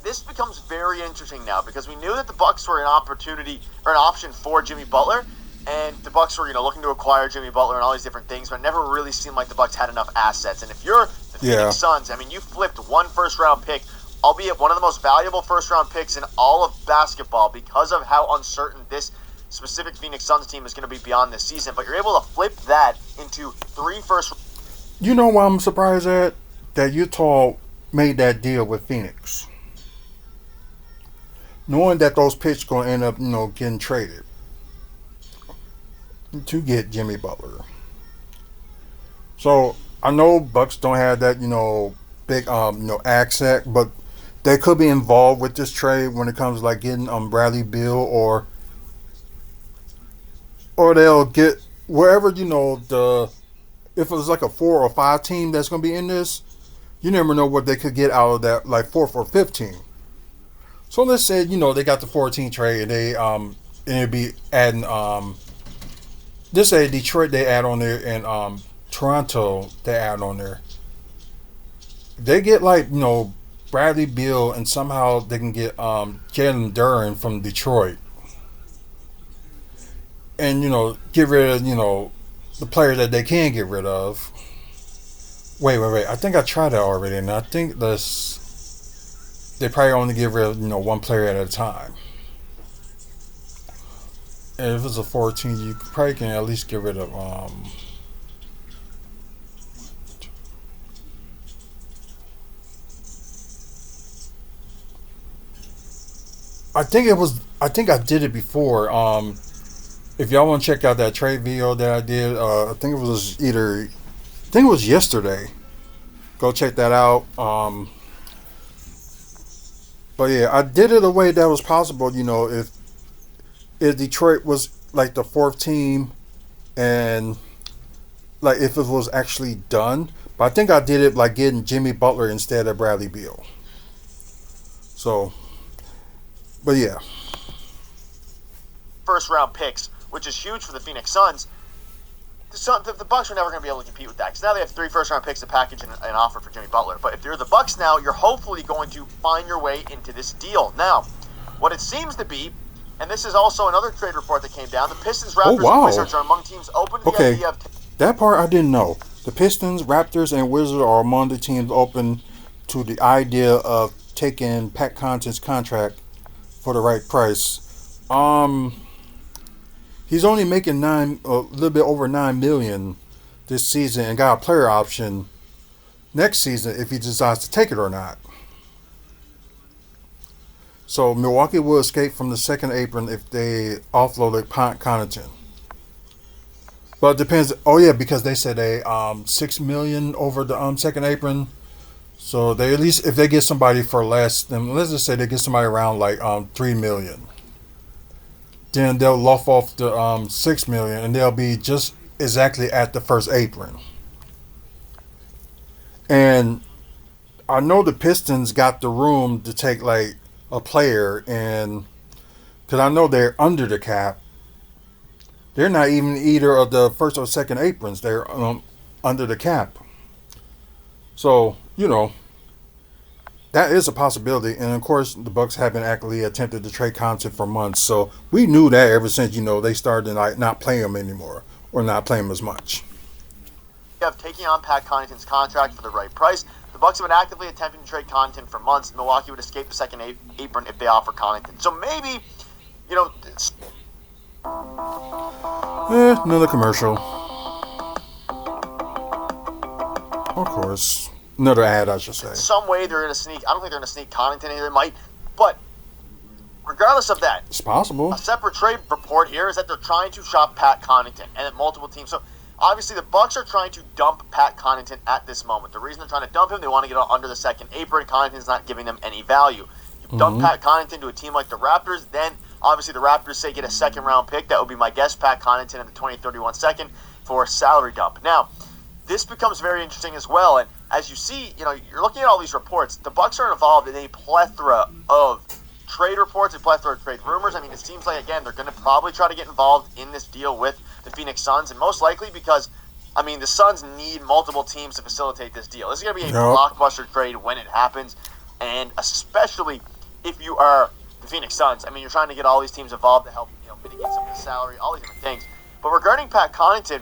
this becomes very interesting now, because we knew that the Bucks were an opportunity or an option for Jimmy Butler, and the Bucks were looking to acquire Jimmy Butler and all these different things, but it never really seemed like the Bucks had enough assets. And if you're the Phoenix Suns, I mean, you flipped 1 first-round pick, albeit one of the most valuable first-round picks in all of basketball, because of how uncertain this specific Phoenix Suns team is going to be beyond this season. But you're able to flip that into 3 first. You know why I'm surprised at? That Utah made that deal with Phoenix, knowing that those picks going to end up, getting traded to get Jimmy Butler. So I know Bucks don't have that, big, asset, but they could be involved with this trade when it comes to like getting Bradley Beal, or they'll get wherever if it was like a 4 or 5 team that's going to be in this, you never know what they could get out of that like 4th or 5th team. So let's say they got the 14 trade, and they and it'd be adding This a Detroit they add on there, and Toronto they add on there. They get like Bradley Beal, and somehow they can get Jalen Duren from Detroit, and get rid of the player that they can get rid of. Wait. I think I tried that already, and I think they probably only get rid of one player at a time. And if it's a 14, you probably can at least get rid of I think I did it before. If y'all want to check out that trade video that I did, I think it was yesterday. Go check that out. But yeah, I did it a way that was possible. If Detroit was like the fourth team, and like if it was actually done. But I think I did it like getting Jimmy Butler instead of Bradley Beal. So, but yeah. First round picks, which is huge for the Phoenix Suns. The Bucks are never going to be able to compete with that because now they have 3 first round picks to package an offer for Jimmy Butler. But if you're the Bucks now, you're hopefully going to find your way into this deal. Now, what it seems to be, and this is also another trade report that came down, the Pistons, Raptors, and Wizards are among teams open to the idea of... That part I didn't know. The Pistons, Raptors, and Wizards are among the teams open to the idea of taking Pat Connaughton's contract for the right price. He's only making a little bit over $9 million this season, and got a player option next season if he decides to take it or not. So Milwaukee will escape from the second apron if they offloaded Pat Connaughton. But it depends. Oh yeah, because they said they $6 million over the second apron. So they at least if they get somebody for less, then let's just say they get somebody around like $3 million. Then they'll luff off the $6 million, and they'll be just exactly at the first apron. And I know the Pistons got the room to take like a player, and because I know they're under the cap. They're not even either of the first or second aprons. They're under the cap. So, that is a possibility. And, of course, the Bucks haven't actually attempted to trade Connaughton for months. So, we knew that ever since, they started like not playing him anymore or not playing him as much. Of taking on Pat Connaughton's contract for the right price. The Bucks have been actively attempting to trade Connaughton for months. Milwaukee would escape the second apron if they offer Connaughton. So, maybe, Another commercial. Of course. Another ad, I should say. Some way they're going to sneak. I don't think they're going to sneak Connaughton in. They might. But regardless of that, it's possible. A separate trade report here is that they're trying to shop Pat Connaughton and at multiple teams. So obviously the Bucks are trying to dump Pat Connaughton at this moment. The reason they're trying to dump him, they want to get under the second apron. Connaughton's not giving them any value. You dump Pat Connaughton to a team like the Raptors, then obviously the Raptors say get a second round pick. That would be my guess, Pat Connaughton in the 2031 second for a salary dump. Now, this becomes very interesting as well. And as you see, you're looking at all these reports. The Bucks are involved in a plethora of trade reports, a plethora of trade rumors. I mean, it seems like, again, they're going to probably try to get involved in this deal with the Phoenix Suns, and most likely because, the Suns need multiple teams to facilitate this deal. This is going to be a blockbuster trade when it happens, and especially if you are the Phoenix Suns. You're trying to get all these teams involved to help, mitigate some of the salary, all these different things. But regarding Pat Connaughton,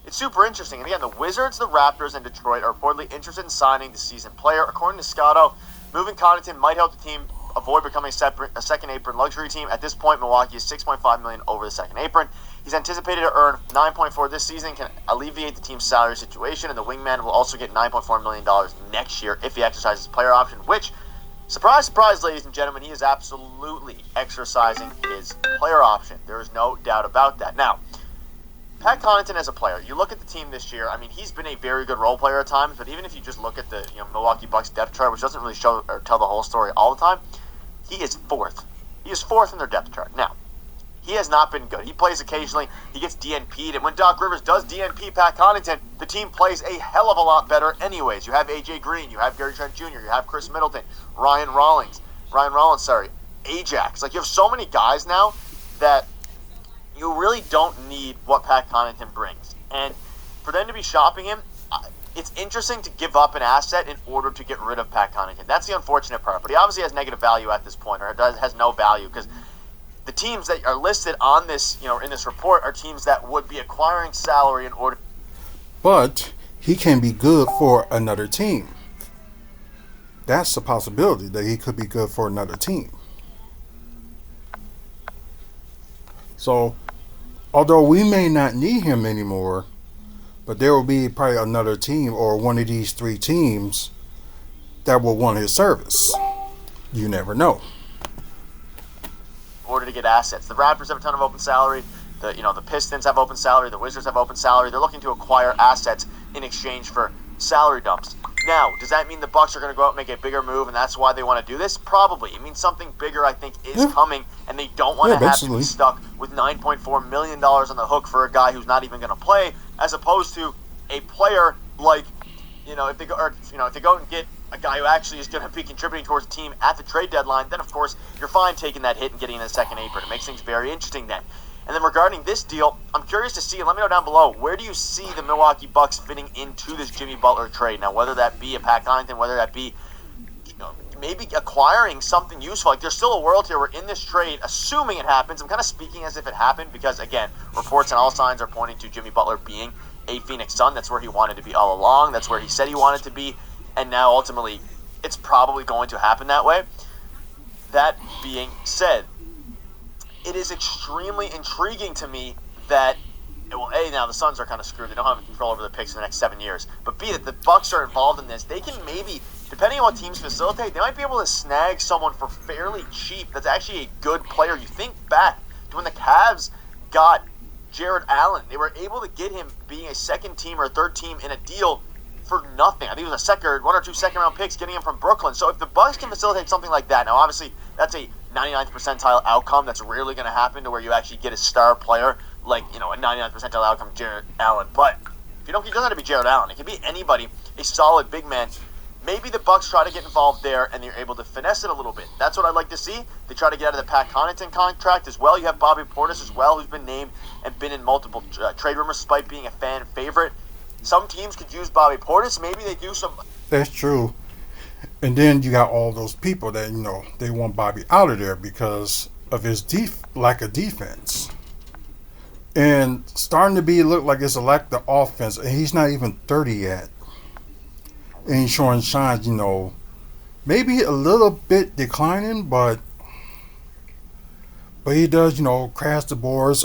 it's super interesting. And again, the Wizards, the Raptors, and Detroit are reportedly interested in signing the seasoned player. According to Scotto, moving Connaughton might help the team avoid becoming a second apron luxury team. At this point, Milwaukee is $6.5 million over the second apron. He's anticipated to earn $9.4 this season, can alleviate the team's salary situation, and the wingman will also get $9.4 million next year if he exercises player option, which, surprise, surprise, ladies and gentlemen, he is absolutely exercising his player option. There is no doubt about that. Now, Pat Connaughton as a player, you look at the team this year, he's been a very good role player at times, but even if you just look at the Milwaukee Bucks depth chart, which doesn't really show or tell the whole story all the time, he is fourth. He is fourth in their depth chart. Now, he has not been good. He plays occasionally. He gets DNP'd, and when Doc Rivers does DNP Pat Connaughton, the team plays a hell of a lot better anyways. You have A.J. Green, you have Gary Trent Jr., you have Chris Middleton, Ryan Rollins, Ajax. You have so many guys now that you really don't need what Pat Connaughton brings. And for them to be shopping him, it's interesting to give up an asset in order to get rid of Pat Connaughton. That's the unfortunate part. But he obviously has negative value at this point, or has no value, because the teams that are listed on this, in this report are teams that would be acquiring salary in order. But he can be good for another team. That's a possibility that he could be good for another team. So, although we may not need him anymore, but there will be probably another team or one of these three teams that will want his service. You never know. In order to get assets, the Raptors have a ton of open salary. The Pistons have open salary. The Wizards have open salary. They're looking to acquire assets in exchange for salary dumps. Now, does that mean the Bucks are going to go out and make a bigger move, and that's why they want to do this? Probably. It means something bigger, I think, is coming, and they don't want to have to be stuck with $9.4 million on the hook for a guy who's not even going to play, as opposed to a player like, if they go and get a guy who actually is going to be contributing towards the team at the trade deadline, then of course you're fine taking that hit and getting in the second apron. It makes things very interesting then. And then regarding this deal, I'm curious to see, and let me know down below, where do you see the Milwaukee Bucks fitting into this Jimmy Butler trade? Now, whether that be a Pat Connaughton, whether that be maybe acquiring something useful. Like, there's still a world here where in this trade, assuming it happens, I'm kind of speaking as if it happened because, again, reports and all signs are pointing to Jimmy Butler being a Phoenix Sun. That's where he wanted to be all along. That's where he said he wanted to be. And now, ultimately, it's probably going to happen that way. That being said, it is extremely intriguing to me that, well, A, now the Suns are kind of screwed. They don't have control over the picks in the next 7 years. But B, that the Bucks are involved in this. They can maybe, depending on what teams facilitate, they might be able to snag someone for fairly cheap that's actually a good player. You think back to when the Cavs got Jared Allen. They were able to get him being a second team or a third team in a deal for nothing. I think it was one or two second-round picks getting him from Brooklyn. So if the Bucks can facilitate something like that, now obviously that's a 99th percentile outcome. That's rarely going to happen to where you actually get a star player like, a 99th percentile outcome, Jared Allen. But if you don't, it doesn't have to be Jared Allen. It can be anybody, a solid big man. Maybe the Bucks try to get involved there and they're able to finesse it a little bit. That's what I'd like to see. They try to get out of the Pat Connaughton contract as well. You have Bobby Portis as well, who's been named and been in multiple trade rumors despite being a fan favorite. Some teams could use Bobby Portis. Maybe they do some. That's true. And then you got all those people that, they want Bobby out of there because of his lack of defense. And starting to look like it's a lack of offense. And he's not even 30 yet. And he's showing signs, maybe a little bit declining, but he does, crash the boards.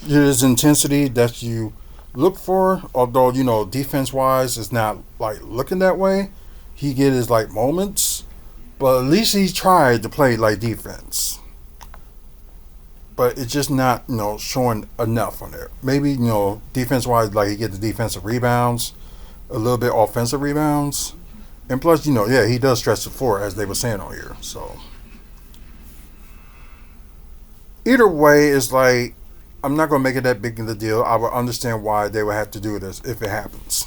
His intensity that you look for, although, defense-wise, it's not, looking that way. He get his, moments, but at least he tried to play, defense. But it's just not, showing enough on there. Maybe, defense-wise, he get the defensive rebounds, a little bit offensive rebounds. And plus, he does stretch the floor, as they were saying on here. So, either way, it's I'm not going to make it that big of a deal. I will understand why they would have to do this if it happens.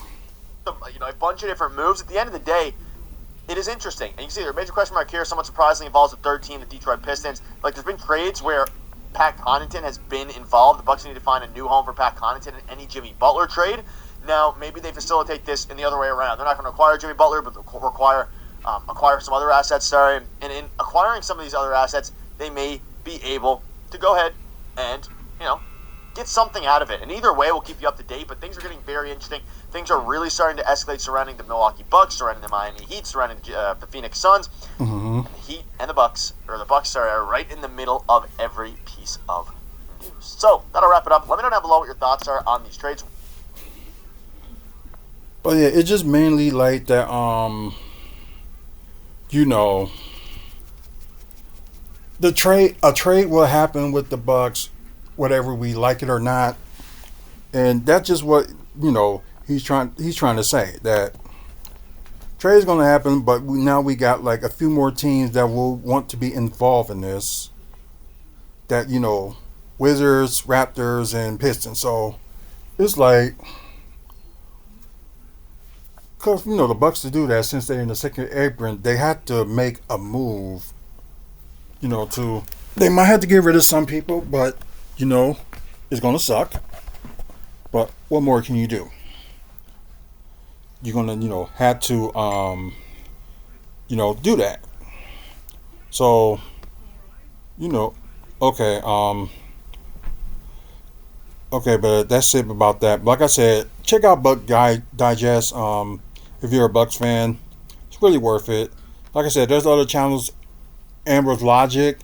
A bunch of different moves. At the end of the day, it is interesting. And you can see there's a major question mark here. Somewhat surprisingly involves the third team, the Detroit Pistons. There's been trades where Pat Connaughton has been involved. The Bucks need to find a new home for Pat Connaughton in any Jimmy Butler trade. Now, maybe they facilitate this in the other way around. They're not going to acquire Jimmy Butler, but they'll acquire some other assets. And in acquiring some of these other assets, they may be able to go ahead and, get something out of it. And either way, we'll keep you up to date, but things are getting very interesting. Things are really starting to escalate surrounding the Milwaukee Bucks, surrounding the Miami Heat, surrounding the Phoenix Suns. Mm-hmm. And the Heat and the Bucks are right in the middle of every piece of news. So, that'll wrap it up. Let me know down below what your thoughts are on these trades. But yeah, it's just mainly that, a trade will happen with the Bucks, whether we like it or not, and that's just what he's trying to say, that trade is going to happen. But now we got a few more teams that will want to be involved in this. That Wizards, Raptors, and Pistons. So it's because the Bucks to do that, since they're in the second apron, they had to make a move. They might have to get rid of some people, but It's gonna suck. But what more can you do? You're gonna, have to, do that. So, you know, okay, okay, but that's it about that. Like I said, check out Buck Guy Digest. If you're a Bucks fan, it's really worth it. Like I said, there's other channels. Amber's Logic.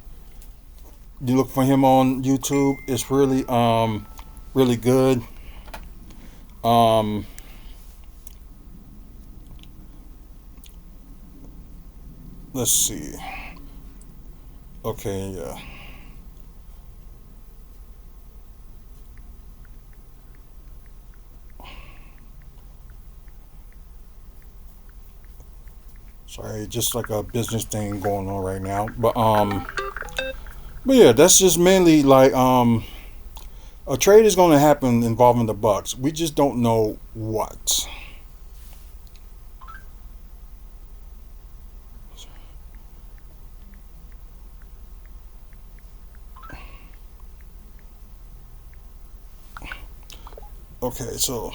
You look for him on YouTube. It's really, really good. Um, let's see. Okay, yeah. Sorry, just like a business thing going on right now. But yeah, that's just mainly like a trade is going to happen involving the Bucks. We just don't know what. Okay, so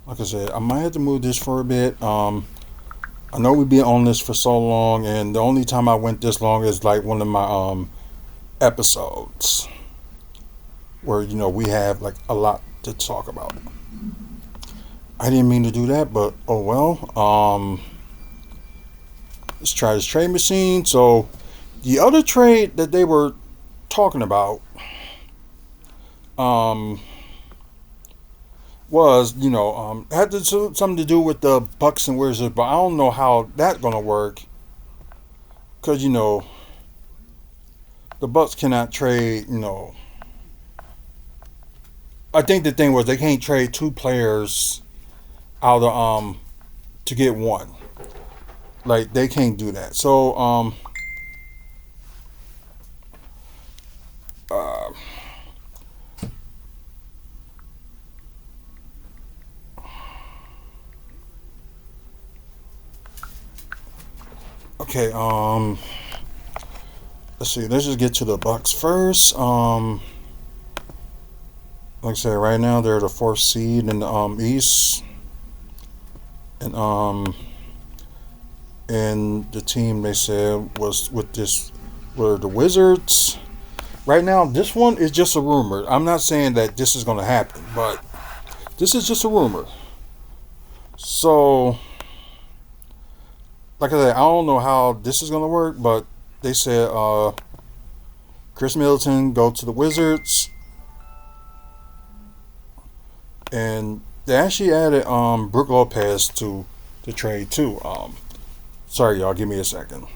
like I said, I might have to move this for a bit. I know we've been on this for so long, and the only time I went this long is like one of my episodes where we have like a lot to talk about. I didn't mean to do that, but oh well. Let's try this trade machine. So the other trade that they were talking about was had something to do with the Bucks and Wizards, but I don't know how that's gonna work because the Bucks cannot trade. I think the thing was they can't trade two players out of to get one. Like they can't do that. So uh, okay, let's see. Let's just get to the Bucks first. Like I said, right now they're the fourth seed in the East, and the team they said was with this were the Wizards. Right now, this one is just a rumor. I'm not saying that this is going to happen, but this is just a rumor. So, like I said, I don't know how this is going to work, but they said Chris Middleton go to the Wizards, and they actually added Brook Lopez to the trade too. Sorry, y'all, give me a second.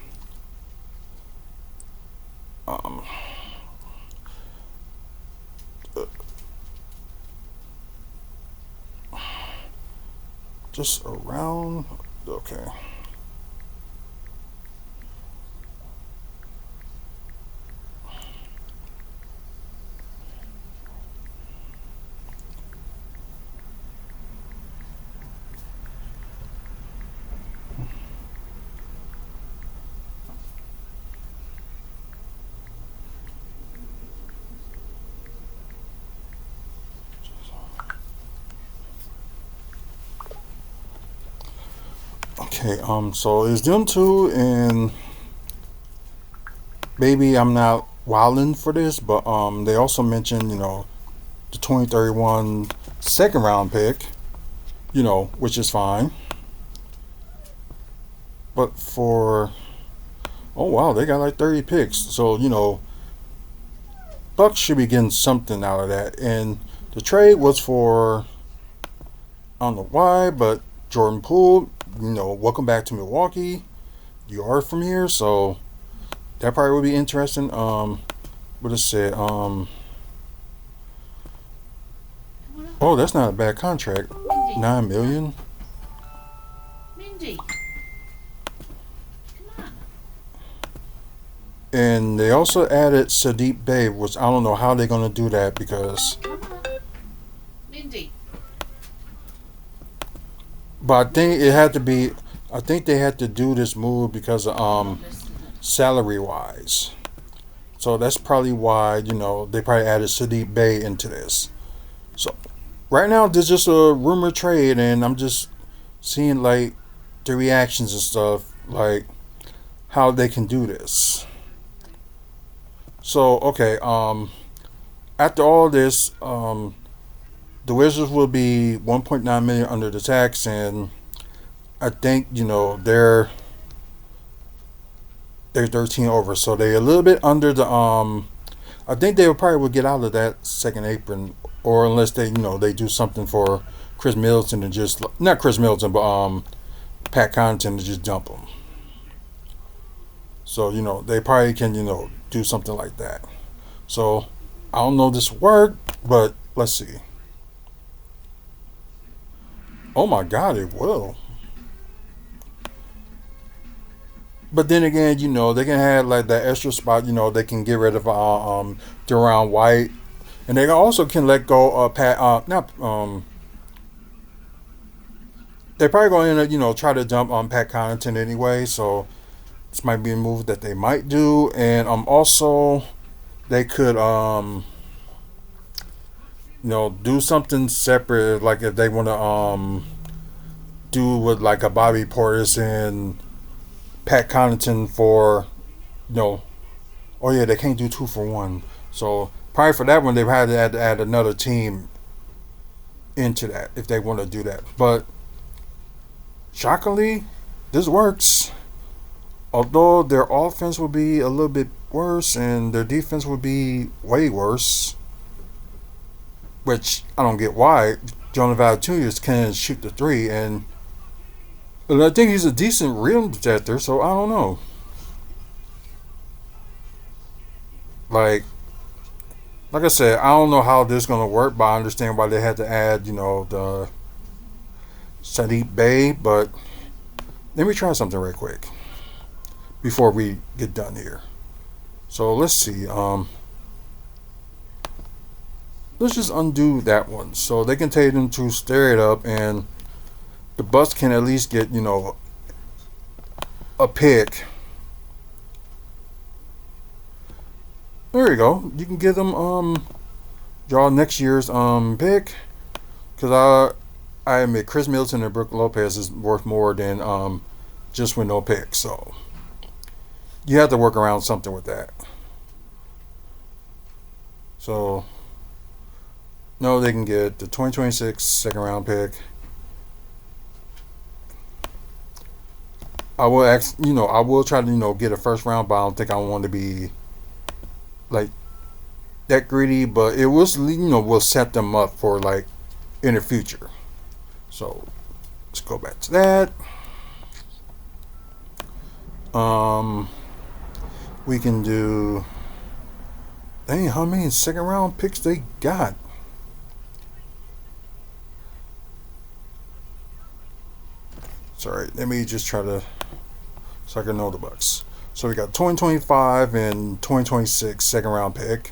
Just around. Okay. Okay, so it's them two, and maybe I'm not wilding for this, but they also mentioned, the 2031 second round pick, which is fine. But oh wow, they got like 30 picks, so Bucks should be getting something out of that. And the trade was for, I don't know why, but Jordan Poole. Welcome back to Milwaukee. You are from here, so that probably would be interesting. What it said. Oh, that's not a bad contract. Mindy. $9 million. Mindy. Come on. And they also added Sadiq Bey, which I don't know how they're gonna do that because. Come on. Mindy. But I think it had to be. I think they had to do this move because of salary wise. So that's probably why, they probably added Sadiq Bey into this. So right now, there's just a rumor trade, and I'm just seeing like the reactions and stuff, like how they can do this. So okay, after all this, the Wizards will be 1.9 million under the tax, and I think they're 13 over, so they're a little bit under the. I think they probably will get out of that second apron, or unless they do something for Chris Middleton and just not Chris Middleton, but Pat Connaughton to just dump him. So they probably can do something like that. So I don't know if this will work, but let's see. Oh my God, it will. But then again, they can have like that extra spot. They can get rid of Deron White, and they also can let go of Pat. Not They're probably going to try to dump on Pat Connaughton anyway. So this might be a move that they might do, and also they could do something separate, like if they want to do with like a Bobby Portis and Pat Connaughton for oh yeah, they can't do 2-for-1. So probably for that one they've had to add another team into that if they want to do that. But shockingly, this works. Although their offense will be a little bit worse and their defense will be way worse, which I don't get why. Jonathan Valanciunas can shoot the three, and I think he's a decent rim protector. So I don't know. Like I said, I don't know how this is gonna work, but I understand why they had to add, the Sadiq Bey. But let me try something right quick before we get done here. So let's see. Let's just undo that one, so they can take them to stir it up, and the Bucks can at least get a pick. There you go. You can give them draw next year's pick, because I admit Chris Middleton and Brook Lopez is worth more than just with no pick. So you have to work around something with that. So no, they can get the 2026 second round pick. I will I will try to get a first round, but I don't think I want to be like that greedy. But it was will set them up for like in the future. So let's go back to that. We can do. Dang, how many second round picks they got? Sorry, let me just try to so I can know the Bucks. So we got 2025 and 2026 second round pick.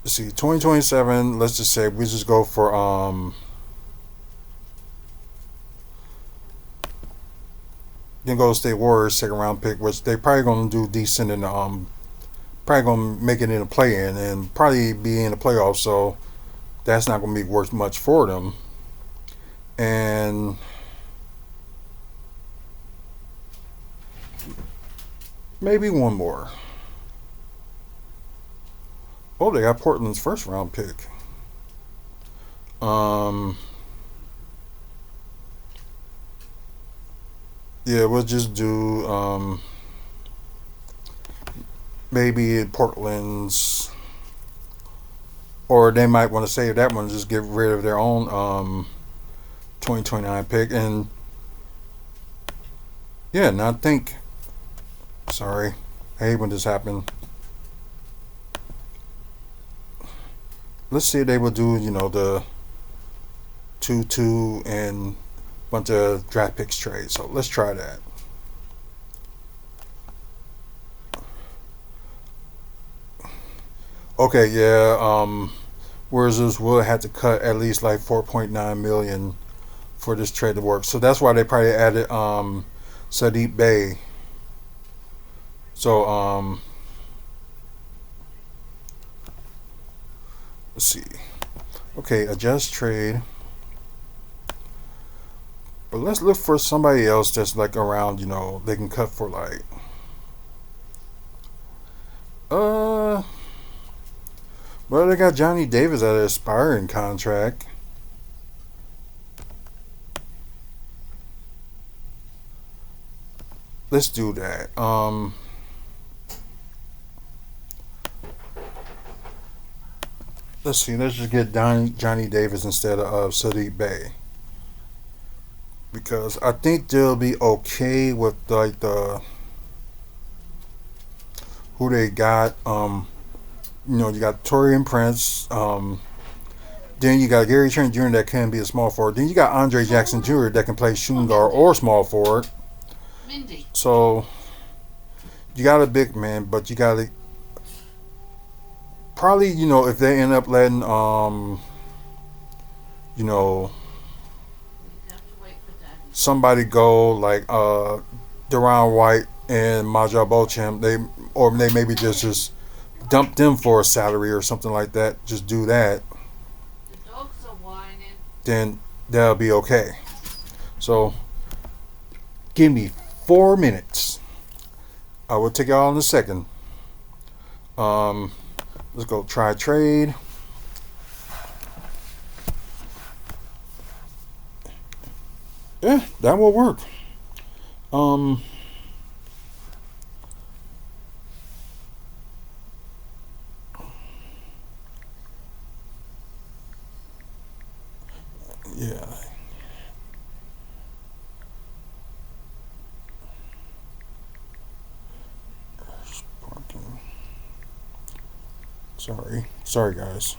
Let's see, 2027. Let's just say we just go for then Golden State Warriors second round pick, which they probably gonna do decent in probably gonna make it in a play in and probably be in the playoffs. So that's not gonna be worth much for them. And maybe one more. Oh, they got Portland's first round pick. Yeah, we'll just do maybe Portland's, or they might want to save that one, just get rid of their own 2029 pick. And yeah, and I think, sorry, I hate when this happened. Let's see if they will do the 2-2 and bunch of draft picks trade. So let's try that. Okay, yeah. Wizards will have to cut at least like 4.9 million for this trade to work. So that's why they probably added Sadiq Bey. So let's see. Okay, adjust trade. But let's look for somebody else that's like around. They can cut for like. Well, they got Johnny Davis at an expiring contract. Let's do that. Let's see. Let's just get Johnny Davis instead of Sadiq Bey, because I think they'll be okay with like who they got. You got Torian Prince. Then you got Gary Trent Jr. that can be a small forward. Then you got Andre Jackson Jr. that can play shooting guard or small forward. Mindy. So you got a big man, but you got to probably if they end up letting somebody go like Deron White and Majah Beauchamp, they maybe just dump them for a salary or something like that. Just do that. The dogs are whining. Then that'll be okay. So give me 4 minutes. I will take y'all in a second. Let's go try trade. Yeah, that will work. Yeah. Sorry guys.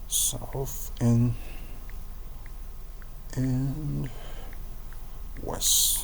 South and west.